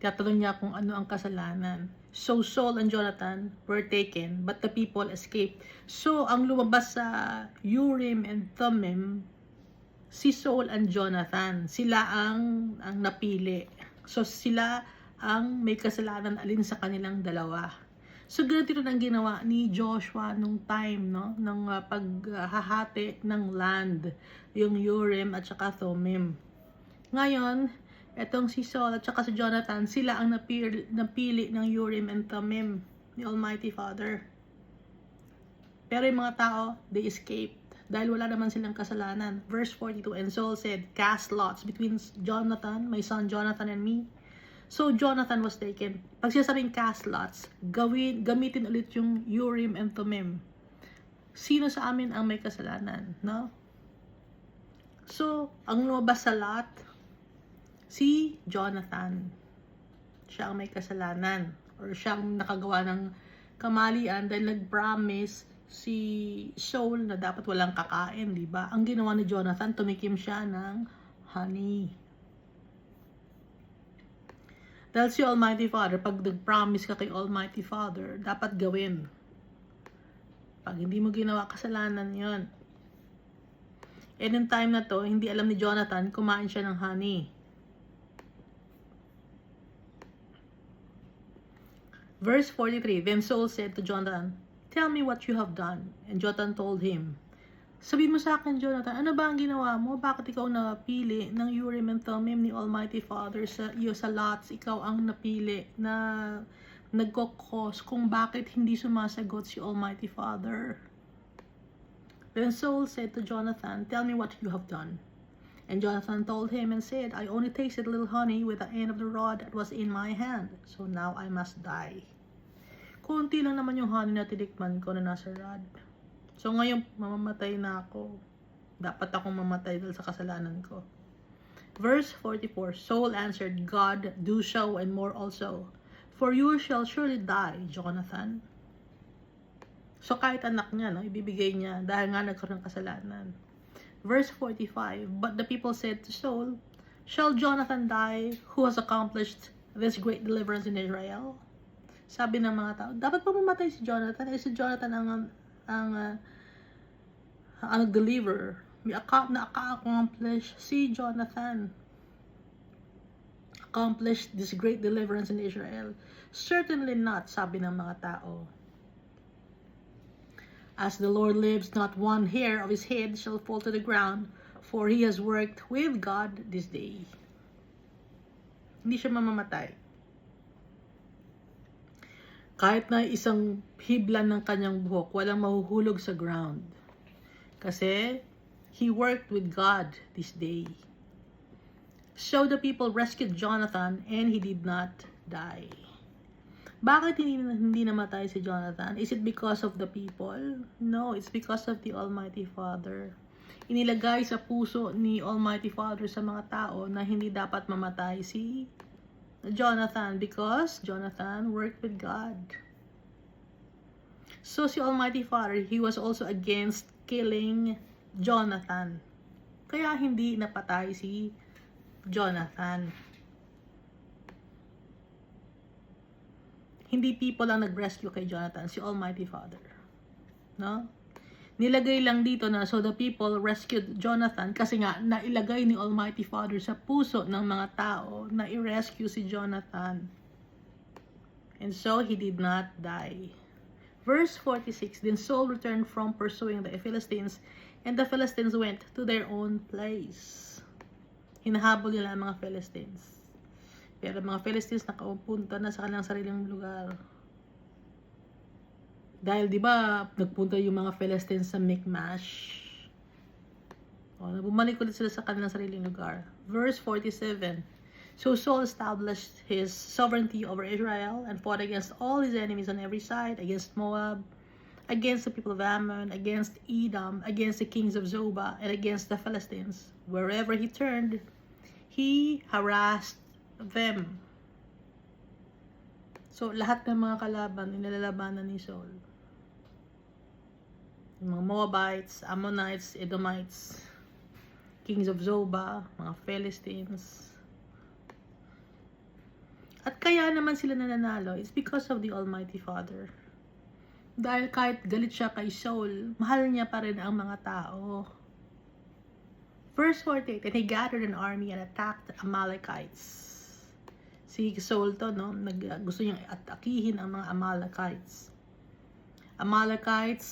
Tatanong niya kung ano ang kasalanan. So Saul and Jonathan were taken, but the people escaped. So ang lumabas sa Urim and Thummim, si Saul and Jonathan, sila ang napili. So sila ang may kasalanan alin sa kanilang dalawa. So ganito rin ang ginawa ni Joshua nung time, ng paghahati ng land, yung Urim at saka Thummim. Ngayon, etong si Saul at saka si Jonathan, sila ang napili ng Urim and Thummim ni Almighty Father. Pero yung mga tao, they escaped dahil wala naman silang kasalanan. Verse 42, "And Saul said, cast lots between Jonathan, my son Jonathan, and me." So Jonathan was taken. Pag sinasabing cast lots, gamitin ulit yung Urim and Thummim. Sino sa amin ang may kasalanan, no? So, ang lumabas sa lot, si Jonathan. Siya ang may kasalanan, or siya ang nakagawa ng kamalian dahil nag-promise si Saul na dapat walang kakain, di ba? Ang ginawa ni Jonathan, tumikim siya ng honey. Dahil si Almighty Father, pag nag-promise ka kay Almighty Father, dapat gawin. Pag hindi mo ginawa, kasalanan yon. And in time na to, hindi alam ni Jonathan, kumain siya ng honey. Verse 43, then Saul said to Jonathan, tell me what you have done. And Jonathan told him, sabi mo sa akin, Jonathan, ano ba ang ginawa mo? Bakit ikaw napili ng Urim and Thummim ni Almighty Father sa iyo sa lots? Ikaw ang napili na nagkokos kung bakit hindi sumasagot si Almighty Father. Then Saul said to Jonathan, tell me what you have done. And Jonathan told him and said, I only tasted a little honey with the end of the rod that was in my hand. So now I must die. Kunti lang naman yung honey na tinikman ko na nasa rod. So ngayon, mamamatay na ako. Dapat akong mamatay dahil sa kasalanan ko. Verse 44, Saul answered, God, do so and more also. For you shall surely die, Jonathan. So kahit anak niya, no, ibibigay niya dahil nga nagkaroon ng kasalanan. Verse 45, but the people said to Saul, shall Jonathan die who has accomplished this great deliverance in Israel? Sabi ng mga tao, dapat pa mamatay si Jonathan. Si Jonathan ang deliver. Na-accomplish si Jonathan. Accomplished this great deliverance in Israel. Certainly not, sabi ng mga tao. As the Lord lives, not one hair of his head shall fall to the ground, for he has worked with God this day. Hindi siya mamamatay. Kahit na isang hiblan ng kanyang buhok, walang mahuhulog sa ground. Kasi, he worked with God this day. So the people rescued Jonathan and he did not die. Bakit hindi namatay si Jonathan? Is it because of the people? No, it's because of the Almighty Father. Inilagay sa puso ni Almighty Father sa mga tao na hindi dapat mamatay si Jonathan because Jonathan worked with God. So si Almighty Father, he was also against killing Jonathan. Kaya hindi napatay si Jonathan. Hindi people ang nag-rescue kay Jonathan, si Almighty Father. No? Nilagay lang dito na so the people rescued Jonathan kasi nga nailagay ni Almighty Father sa puso ng mga tao na i-rescue si Jonathan. And so he did not die. Verse 46, then Saul returned from pursuing the Philistines, and the Philistines went to their own place. Hinahabol nila ang mga Philistines. Pero mga Philistines nakapunta na sa kanilang sariling lugar. Dahil di ba nagpunta yung mga Philistines sa Michmash. Bumalik ulit sila sa kanilang sariling lugar. Verse 47. So Saul established his sovereignty over Israel and fought against all his enemies on every side, against Moab, against the people of Ammon, against Edom, against the kings of Zobah, and against the Philistines. Wherever he turned, he harassed them. So lahat ng mga kalaban, inilalabanan ni Saul. Mga Moabites, Ammonites, Edomites, kings of Zobah, mga Philistines. At kaya naman sila nananalo, it's because of the Almighty Father. Dahil kahit galit siya kay Saul, mahal niya pa rin ang mga tao. Verse 48, and he gathered an army and attacked the Amalekites. Si Saul to, no? Gusto niyang atakihin ang mga Amalekites. Amalekites,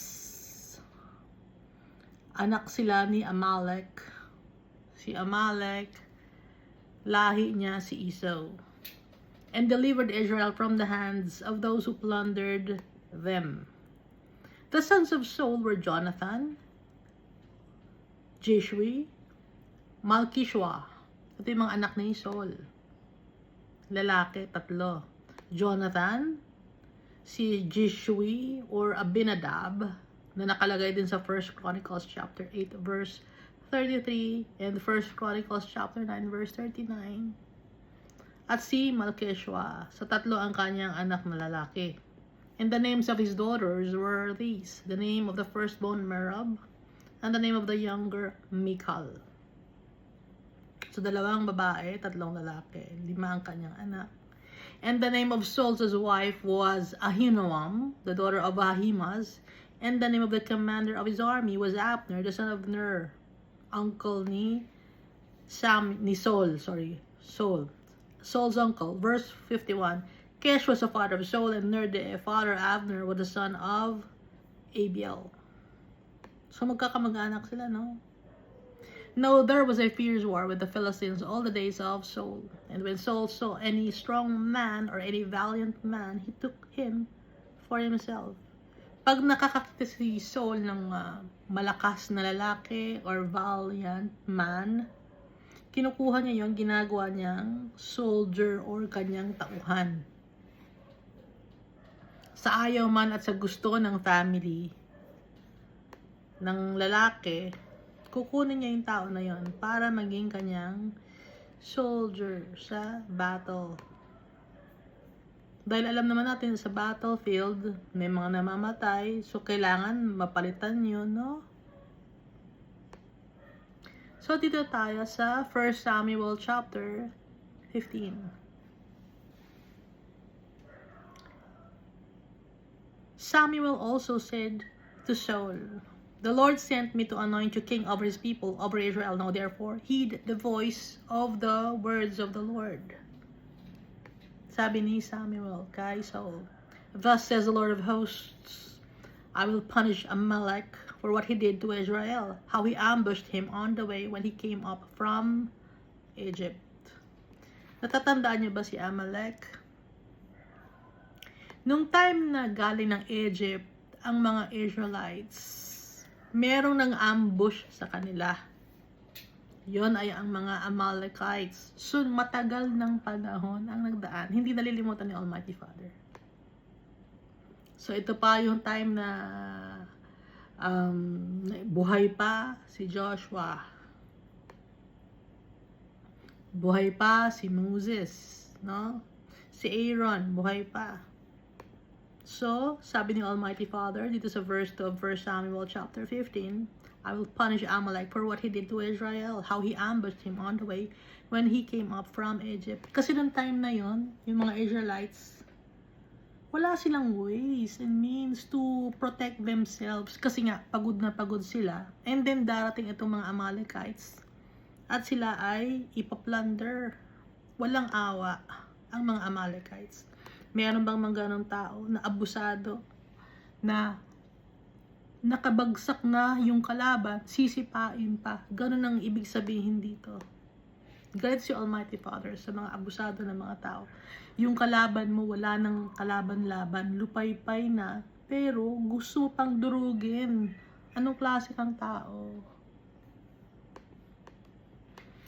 anak sila ni Amalek. Si Amalek, lahi niya si Esau. And delivered Israel from the hands of those who plundered them. The sons of Saul were Jonathan, Jeshua, Malkishua. Ito yung mga anak ni Saul. Lalaki, 3. Jonathan, si Jeshua or Abinadab, na nakalagay din sa 1 Chronicles chapter 8 verse 33 and 1 Chronicles chapter 9 verse 39. At si Malkishua, sa 3 ang kanyang anak na lalaki. And the names of his daughters were these: the name of the firstborn Merab, and the name of the younger Michal. So 2 babae, 3 lalaki, 5 ang kanyang anak. And the name of Saul's wife was Ahinoam, the daughter of Ahimaaz, and the name of the commander of his army was Abner, the son of Ner, uncle ni Saul. Saul's uncle. Verse 51, Kish was the father of Saul, and Ner, the father of Abner, was the son of Abiel. So magkakamag-anak sila, no? Now there was a fierce war with the Philistines all the days of Saul. And when Saul saw any strong man or any valiant man, he took him for himself. Pag nakakakita si Saul ng malakas na lalaki or valiant man, kinukuha niya yon, ginagawa niyang soldier or kanyang tauhan. Sa ayaw man at sa gusto ng family ng lalaki, kukunin niya yung tao na yon para maging kanyang soldier sa battle. Dahil alam naman natin sa battlefield, may mga namamatay, so kailangan mapalitan yun, no? So dito tayo sa 1 Samuel chapter 15. Samuel also said to Saul, "The Lord sent me to anoint you king over his people, over Israel. Now therefore, heed the voice of the words of the Lord." Sabi ni Samuel kay Saul, "Thus says the Lord of hosts, I will punish Amalek for what he did to Israel, how he ambushed him on the way when he came up from Egypt." Natatandaan niyo ba si Amalek? Nung time na galing ng Egypt ang mga Israelites, merong nang ambush sa kanila. Yon ay ang mga Amalekites. So, matagal ng panahon ang nagdaan. Hindi nalilimutan ni Almighty Father. So, ito pa yung time na buhay pa si Joshua. Buhay pa si Moses, no? Si Aaron, buhay pa. So, sabi ni Almighty Father, dito sa verse 2 of 1 Samuel chapter 15, "I will punish Amalek for what he did to Israel, how he ambushed him on the way when he came up from Egypt." Kasi noong time na yon, yung mga Israelites, wala silang ways and means to protect themselves. Kasi nga, pagod na pagod sila. And then, darating itong mga Amalekites. At sila ay ipaplunder. Walang awa ang mga Amalekites. Meron bang mga ganong tao na abusado, na nakabagsak na yung kalaban, sisipain pa? Ganon ang ibig sabihin dito. Galit si Almighty Father sa mga abusado ng mga tao. Yung kalaban mo, wala nang kalaban-laban, lupay-pay na, pero gusto pang durugin. Anong klase kang tao?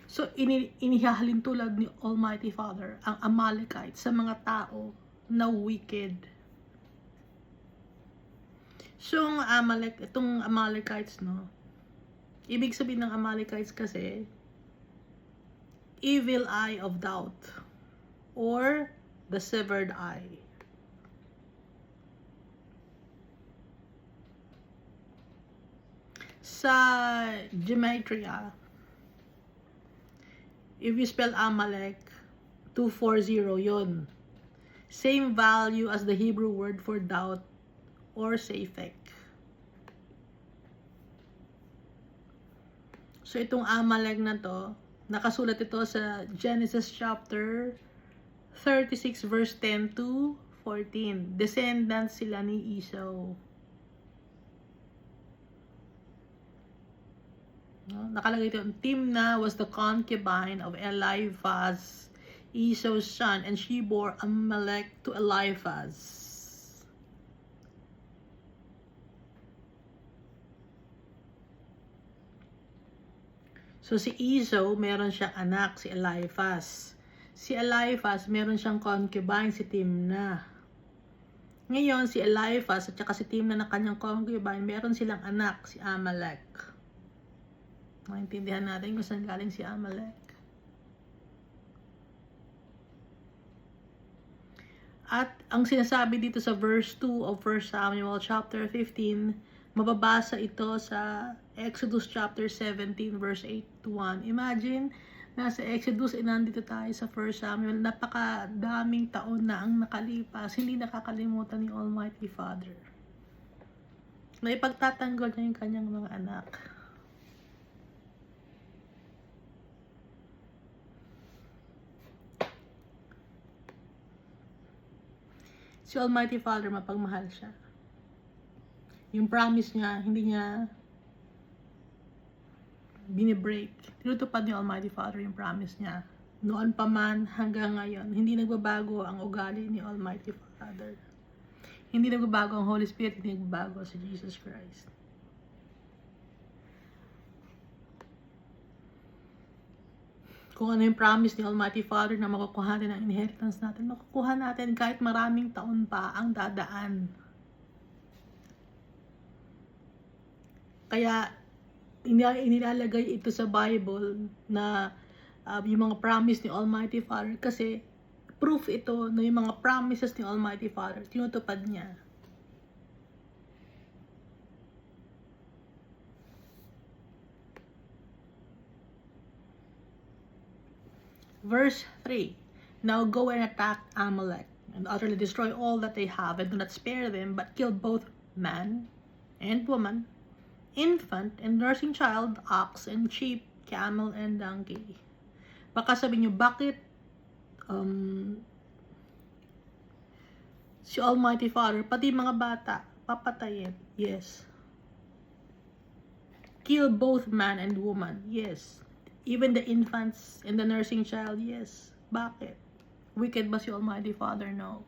So, inihahalin tulad ni Almighty Father ang Amalekites sa mga tao na wicked. So, itong Amalekites, no? Ibig sabihin ng Amalekites kasi, evil eye of doubt or the severed eye. Sa gematria, if you spell Amalek, 240 yun. Same value as the Hebrew word for doubt or Safek. So itong Amalek na to, nakasulat ito sa Genesis chapter 36 verse 10 to 14. Descendants sila ni Esau. No? Nakalagay ito, Timnah was the concubine of Eliphaz, Esau's son, and she bore Amalek to Eliphaz. So si Esau, meron siyang anak, si Eliphaz. Si Eliphaz, meron siyang concubine, si Timnah. Ngayon, si Eliphaz at saka si Timnah na kanyang concubine, meron silang anak, si Amalek. Maintindihan natin kung saan galing si Amalek. At ang sinasabi dito sa verse 2 of 1 Samuel chapter 15, mababasa ito sa Exodus chapter 17 verse 8 to 1. Imagine, nasa Exodus, nandito tayo sa 1 Samuel, napakadaming taon na ang nakalipas, hindi nakakalimutan ni Almighty Father. May pagtatanggol niya yung kanyang mga anak. Si Almighty Father, mapagmahal siya. Yung promise niya, hindi niya binibreak. Tinutupad ni Almighty Father yung promise niya. Noon pa man hanggang ngayon, hindi nagbabago ang ugali ni Almighty Father. Hindi nagbabago ang Holy Spirit, hindi nagbabago si Jesus Christ. Kung ano yung promise ni Almighty Father na makukuha natin ang inheritance natin, makukuha natin kahit maraming taon pa ang dadaan. Kaya, inilalagay ito sa Bible na yung mga promise ni Almighty Father kasi proof ito na yung mga promises ni Almighty Father, tinutupad niya. Verse 3, now go and attack Amalek, and utterly destroy all that they have, and do not spare them, but kill both man and woman, infant and nursing child, ox and sheep, camel and donkey. Baka sabihin nyo, bakit si Almighty Father, pati mga bata, papatayin? Yes. Kill both man and woman? Yes. Even the infants and the nursing child, yes. Bakit? Wicked ba si Almighty Father? No.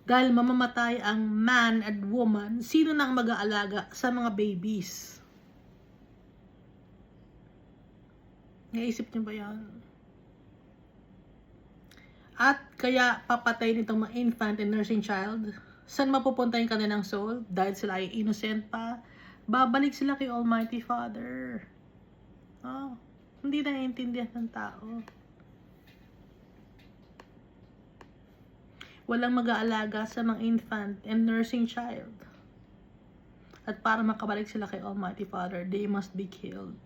Dahil mamamatay ang man and woman, sino nang mag-aalaga sa mga babies? Naisip niyo ba yan? At kaya papatayin itong mga infant and nursing child? Saan mapupunta yung kanilang soul? Dahil sila ay innocent pa, babalik sila kay Almighty Father. Oh, hindi naiintindihan ng tao. Walang mag-aalaga sa mga infant and nursing child. At para makabalik sila kay Almighty Father, they must be killed.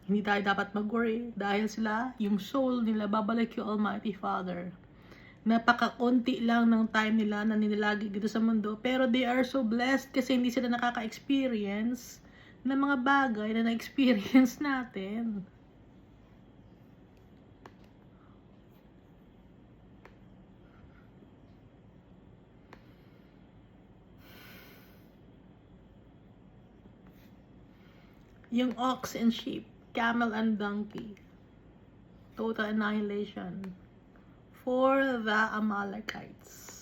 Hindi tayo dapat mag-worry dahil sila, yung soul nila, babalik kay Almighty Father. Napaka-konti lang ng time nila na nilalagay dito sa mundo, pero they are so blessed kasi hindi sila nakaka-experience ng mga bagay na na-experience natin. Yung ox and sheep, camel and donkey, total annihilation for the Amalekites.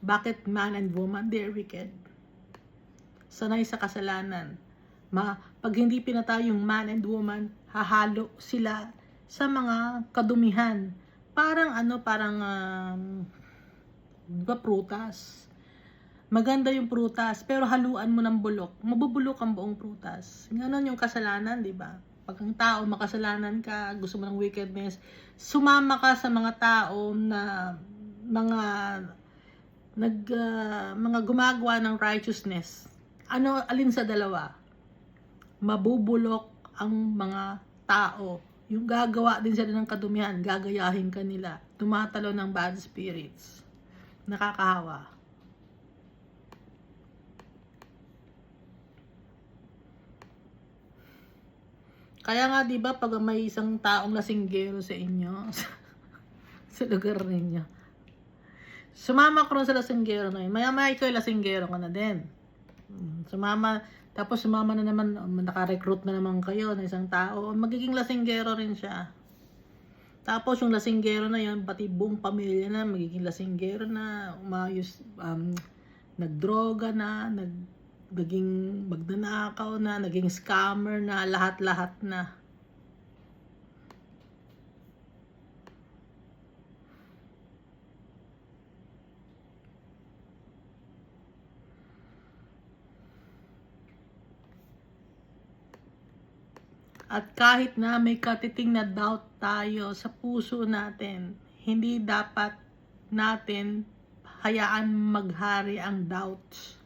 Bakit man and woman? They're wicked. Sanay sa kasalanan. Pag hindi pinatay yung man and woman, hahalo sila sa mga kadumihan. Parang prutas. Maganda yung prutas, pero haluan mo ng bulok. Mabubulok ang buong prutas. Ganon yung kasalanan, di ba? Pag ang tao, makasalanan ka, gusto mo ng wickedness, sumama ka sa mga tao na mga gumagawa ng righteousness. Alin sa dalawa? Mabubulok ang mga tao. Yung gagawa din sila ng kadumihan, gagayahin ka nila. Tumatalo ng bad spirits. Nakakahawa. Kaya nga, di ba, pag may isang taong lasinggero sa inyo, sa lugar ninyo, sumama ko rin sa lasinggero na yun. Maya-maya ikaw lasinggero ka na din. Tapos sumama na naman, naka-recruit na naman kayo ng isang tao, magiging lasinggero rin siya. Tapos yung lasinggero na yun, pati buong pamilya na, magiging lasinggero na, umayos, nagdroga na, naging magnanakaw na, naging scammer na, lahat-lahat na. At kahit na may katiting na doubt tayo sa puso natin, hindi dapat natin hayaan maghari ang doubts.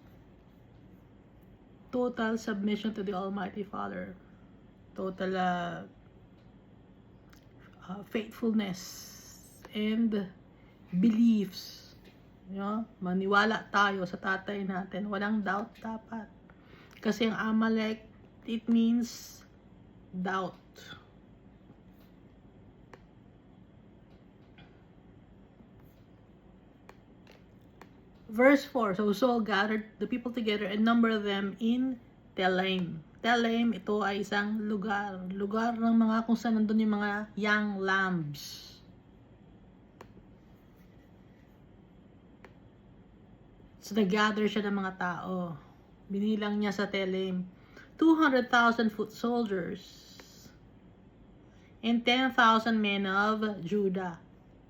Total submission to the Almighty Father. Total faithfulness and beliefs. Maniwala tayo sa tatay natin. Walang doubt dapat. Kasi ang Amalek, it means doubt. Verse 4, so Saul gathered the people together and numbered them in Telaim. Telaim, ito ay isang lugar. Lugar ng mga kung saan nandun yung mga young lambs. So, nag-gather siya ng mga tao. Binilang niya sa Telaim 200,000 foot soldiers and 10,000 men of Judah.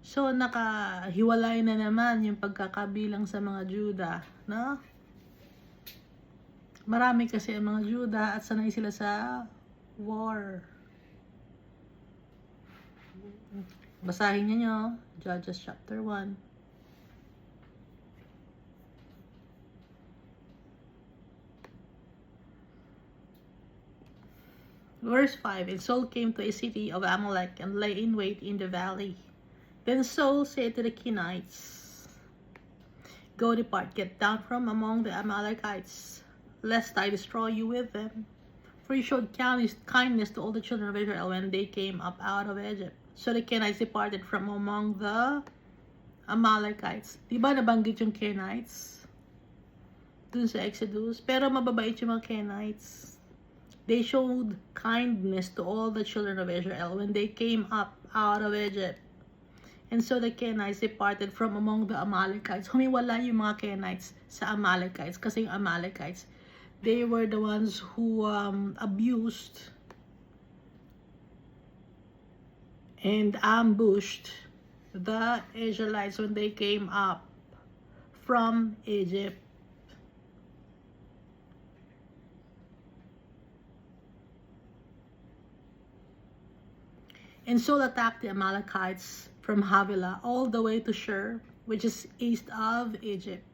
So, nakahiwalay na naman yung pagkakabilang sa mga Judah, no? Marami kasi ang mga Judah at sanay sila sa war. Basahin niyo, Judges chapter 1. Verse 5, and Saul came to a city of Amalek and lay in wait in the valley. Then Saul said to the Kenites, go depart, get down from among the Amalekites, lest I destroy you with them. For you showed kindness to all the children of Israel when they came up out of Egypt. So the Kenites departed from among the Amalekites. Diba nabanggit yung Kenites dun sa Exodus? Pero mababait yung mga Kenites. They showed kindness to all the children of Israel when they came up out of Egypt. And so the Kenites departed from among the Amalekites. Humiwala yung mga Kenites sa Amalekites. Kasi yung Amalekites, they were the ones who abused and ambushed the Israelites when they came up from Egypt. And Saul attacked the Amalekites from Havilah all the way to Shur, which is east of Egypt.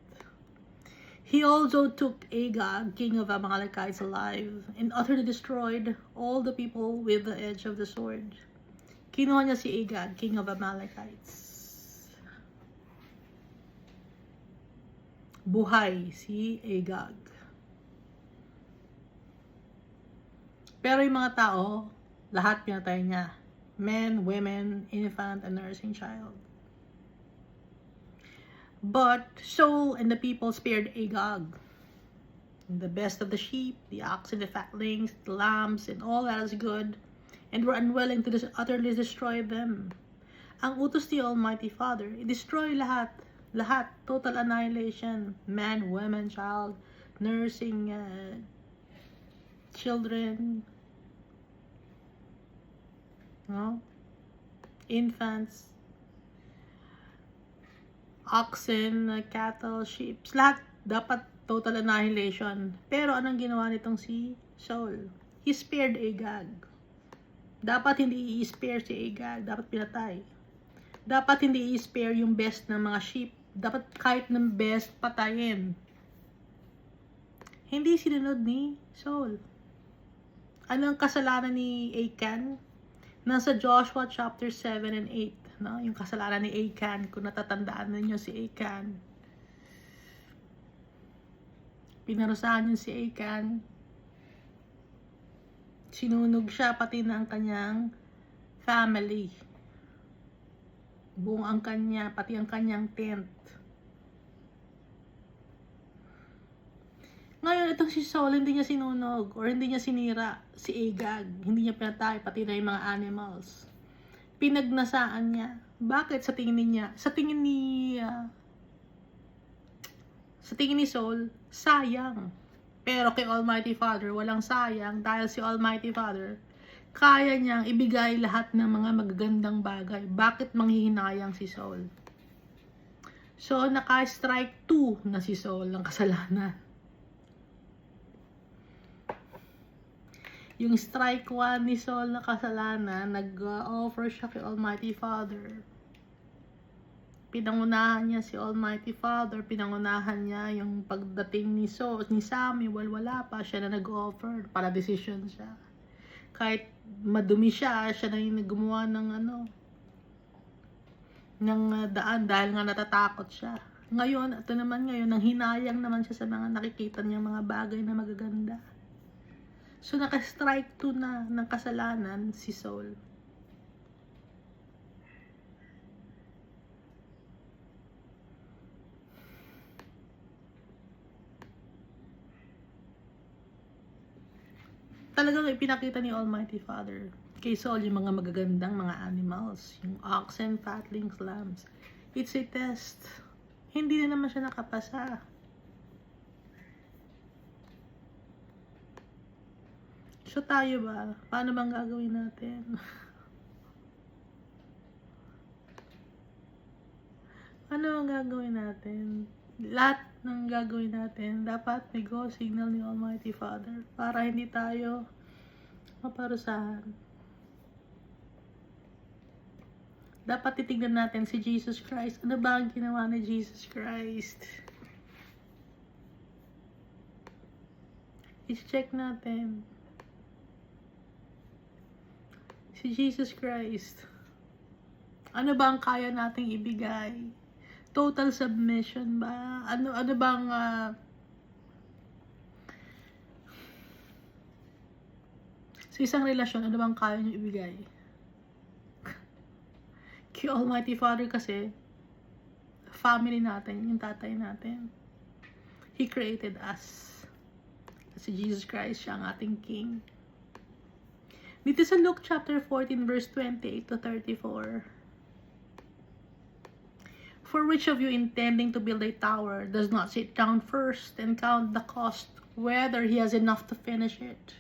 He also took Agag, king of Amalekites, alive, and utterly destroyed all the people with the edge of the sword. Kinuha niya si Agag, king of Amalekites. Buhay si Agag. Pero yung mga tao, lahat pinatay niya. Men, women, infant, and nursing child. But Saul and the people spared Agag, the best of the sheep, the oxen, the fatlings, the lambs, and all that is good, and were unwilling to utterly destroy them. Ang utos ni Almighty Father, i-destroy lahat, total annihilation, man, women, child, nursing children, no? Infants, oxen, cattle, sheep, lahat dapat total annihilation. Pero anong ginawa nitong si Saul? He spared Agag. Dapat hindi i-spare si Agag, dapat pinatay. Dapat hindi i-spare yung best ng mga sheep. Dapat kahit ng best patayin. Hindi sinunod ni Saul. Anong kasalanan ni Achan? Nasa Joshua chapter 7 and 8, no? Yung kasalanan ni Achan, kung natatandaan ninyo si Achan. Pinarusahan niyo si Achan. Sinunog siya pati na ang kanyang family. Buong ang kanya, pati ang kanyang tent. Ngayon, itong si Saul, hindi niya sinunog or hindi niya sinira si Agag. Hindi niya pinatay, pati na yung mga animals. Pinagnasaan niya. Bakit sa tingin niya? Sa tingin ni Saul, sayang. Pero kay Almighty Father, walang sayang dahil si Almighty Father, kaya niyang ibigay lahat ng mga magagandang bagay. Bakit manghihinayang si Saul? So, naka-strike 2 na si Saul ng kasalanan. Yung strike 1 ni Saul na kasalanan, nag-offer siya kay Almighty Father. Pinangunahan niya si Almighty Father, pinangunahan niya yung pagdating ni Samuel, wala pa, siya na nag-offer, para decision siya. Kahit madumi siya na yung gumawa ng daan dahil nga natatakot siya. Ngayon, nang hinayang naman siya sa mga nakikita niyang mga bagay na magaganda. So, naka-strike 2 na ng kasalanan si Saul. Talagang ipinakita ni Almighty Father kay Saul yung mga magagandang mga animals, yung oxen, fatlings, lambs. It's a test. Hindi na naman siya nakapasa. So tayo ba? Paano bang gagawin natin? Ano ang gagawin natin? Lahat ng gagawin natin, dapat may go signal ni Almighty Father para hindi tayo maparusahan. Dapat titignan natin si Jesus Christ. Ano ba ang ginawa ni Jesus Christ? I-check natin. Si Jesus Christ. Ano ba ang kaya nating ibigay? Total submission ba? Ano bang sa isang relasyon, ano bang kaya niyo ibigay? Kay Almighty Father kasi, family natin, yung tatay natin. He created us. Si Jesus Christ, siya ang ating King. Dito sa Luke chapter 14, verse 28 to 34. For which of you intending to build a tower does not sit down first and count the cost, whether he has enough to finish it?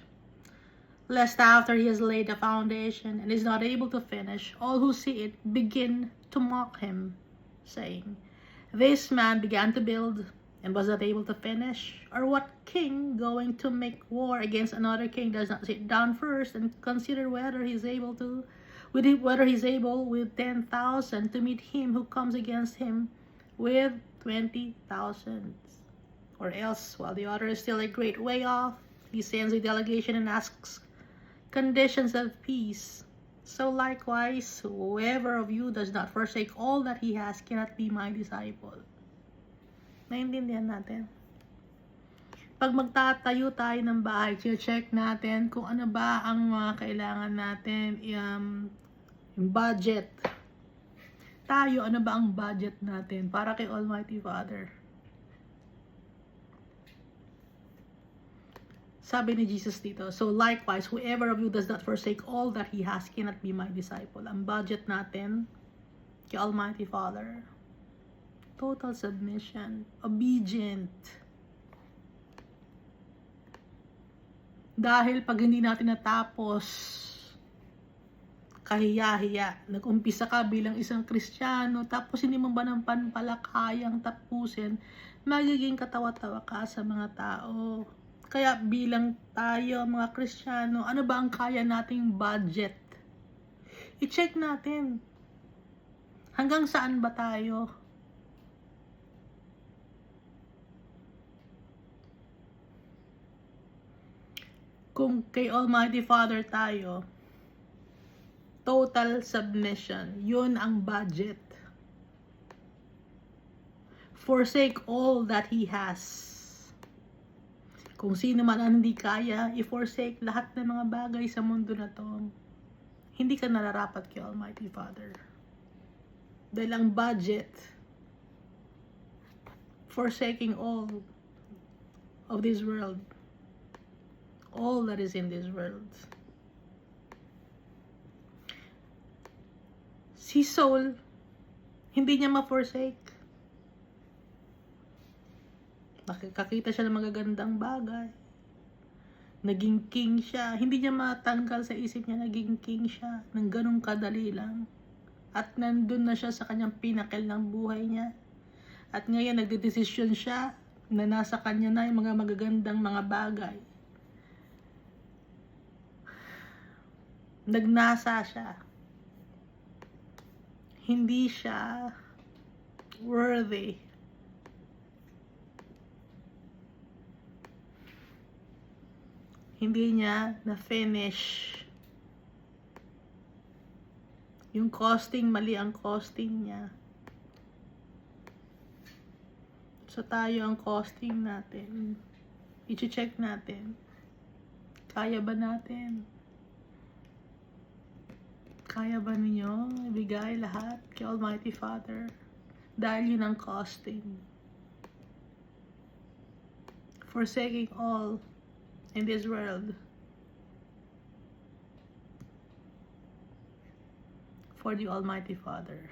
Lest after he has laid the foundation and is not able to finish, all who see it begin to mock him, saying, This man began to build and was not able to finish. Or what king going to make war against another king does not sit down first and consider whether he's able with 10,000 to meet him who comes against him with 20,000? Or else, while the other is still a great way off, he sends a delegation and asks conditions of peace. So likewise, whoever of you does not forsake all that he has cannot be my disciple. Naintindihan natin? Pag magtatayo tayo ng bahay, check natin kung ano ba ang mga kailangan natin, yung budget. Tayo, ano ba ang budget natin para kay Almighty Father? Sabi ni Jesus dito, so likewise, whoever of you does not forsake all that he has cannot be my disciple. Ang budget natin kay Almighty Father, total submission, obedient. Dahil pag hindi natin natapos, kahiya-hiya, nag-umpisa ka bilang isang Kristiyano, tapos hindi mo ba ng panpalakayang tapusin, magiging katawa-tawa ka sa mga tao. Kaya bilang tayo, mga Kristiyano, ano ba ang kaya nating budget? I-check natin. Hanggang saan ba tayo? Kung kay Almighty Father tayo, total submission, yun ang budget. Forsake all that He has. Kung sino man ang hindi kaya, i-forsake lahat ng mga bagay sa mundo na to, hindi ka nararapat kay Almighty Father. Dahil ang budget, forsaking all of this world, all that is in this world. Si Saul, hindi niya ma-forsake. Nakakita siya ng magagandang bagay. Naging king siya. Hindi niya matanggal sa isip niya, naging king siya. Nang ganun kadali lang. At nandun na siya sa kanyang pinakil ng buhay niya. At ngayon, nagdedesisyon siya na nasa kanya na yung mga magagandang mga bagay. Nagnasa siya. Hindi siya worthy. Hindi niya na-finish. Yung costing, mali ang costing niya. So tayo ang costing natin. I-check natin. Kaya ba natin? Kaya ba ninyo ibigay lahat kay Almighty Father? Dahil yun ang costing. Forsaking all in this world. for the Almighty Father.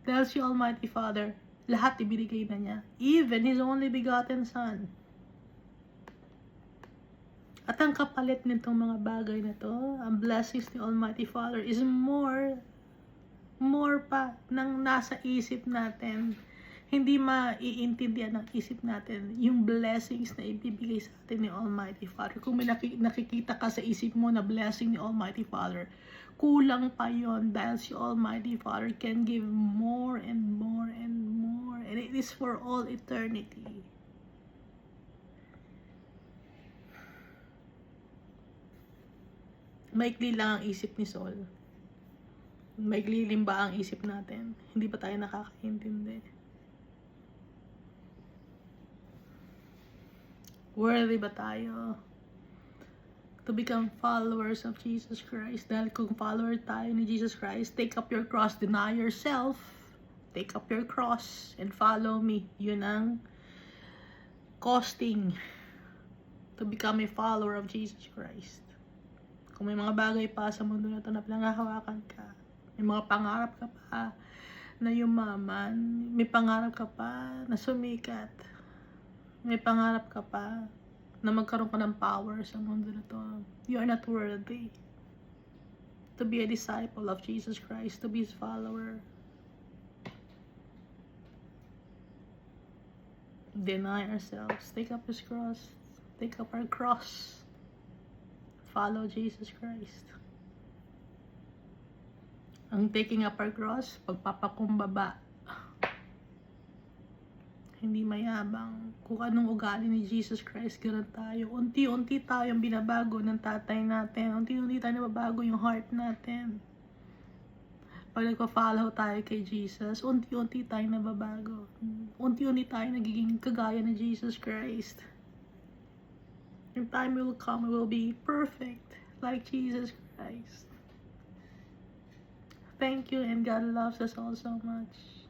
Dahil si Almighty Father, lahat ibinigay na niya. Even His only begotten Son. At ang kapalit nitong mga bagay na to, ang blessings ni Almighty Father is more pa ng nasa isip natin. Hindi maiintindihan ng isip natin yung blessings na ibibigay sa atin ni Almighty Father. Kung may nakikita ka sa isip mo na blessing ni Almighty Father, kulang pa yon dahil si Almighty Father can give more and more and more. And it is for all eternity. Maikli lang ang isip ni Saul. Maikli ba ang isip natin? Hindi ba tayo nakakaintindi? Worthy ba tayo to become followers of Jesus Christ? Dahil kung follower tayo ni Jesus Christ, take up your cross, deny yourself, take up your cross, and follow me. Yun ang costing to become a follower of Jesus Christ. Kung may mga bagay pa sa mundo na ito na pinangahawakan ka, may mga pangarap ka pa na yumaman, may pangarap ka pa na sumikat, may pangarap ka pa na magkaroon ka ng power sa mundo na ito, you are not worthy to be a disciple of Jesus Christ, to be His follower. Deny ourselves, take up His cross, take up our cross, follow Jesus Christ. Ang taking up our cross, pagpapakumbaba, hindi mayabang. Kung anong ugali ni Jesus Christ, ganoon tayo. Unti-unti tayong binabago ng tatay natin. Unti-unti tayo nababago yung heart natin. Pag nagpa-follow tayo kay Jesus, unti-unti tayo nababago. Unti-unti tayo nagiging kagaya ni Jesus Christ. Yung time will come, we will be perfect like Jesus Christ. Thank you, and God loves us all so much.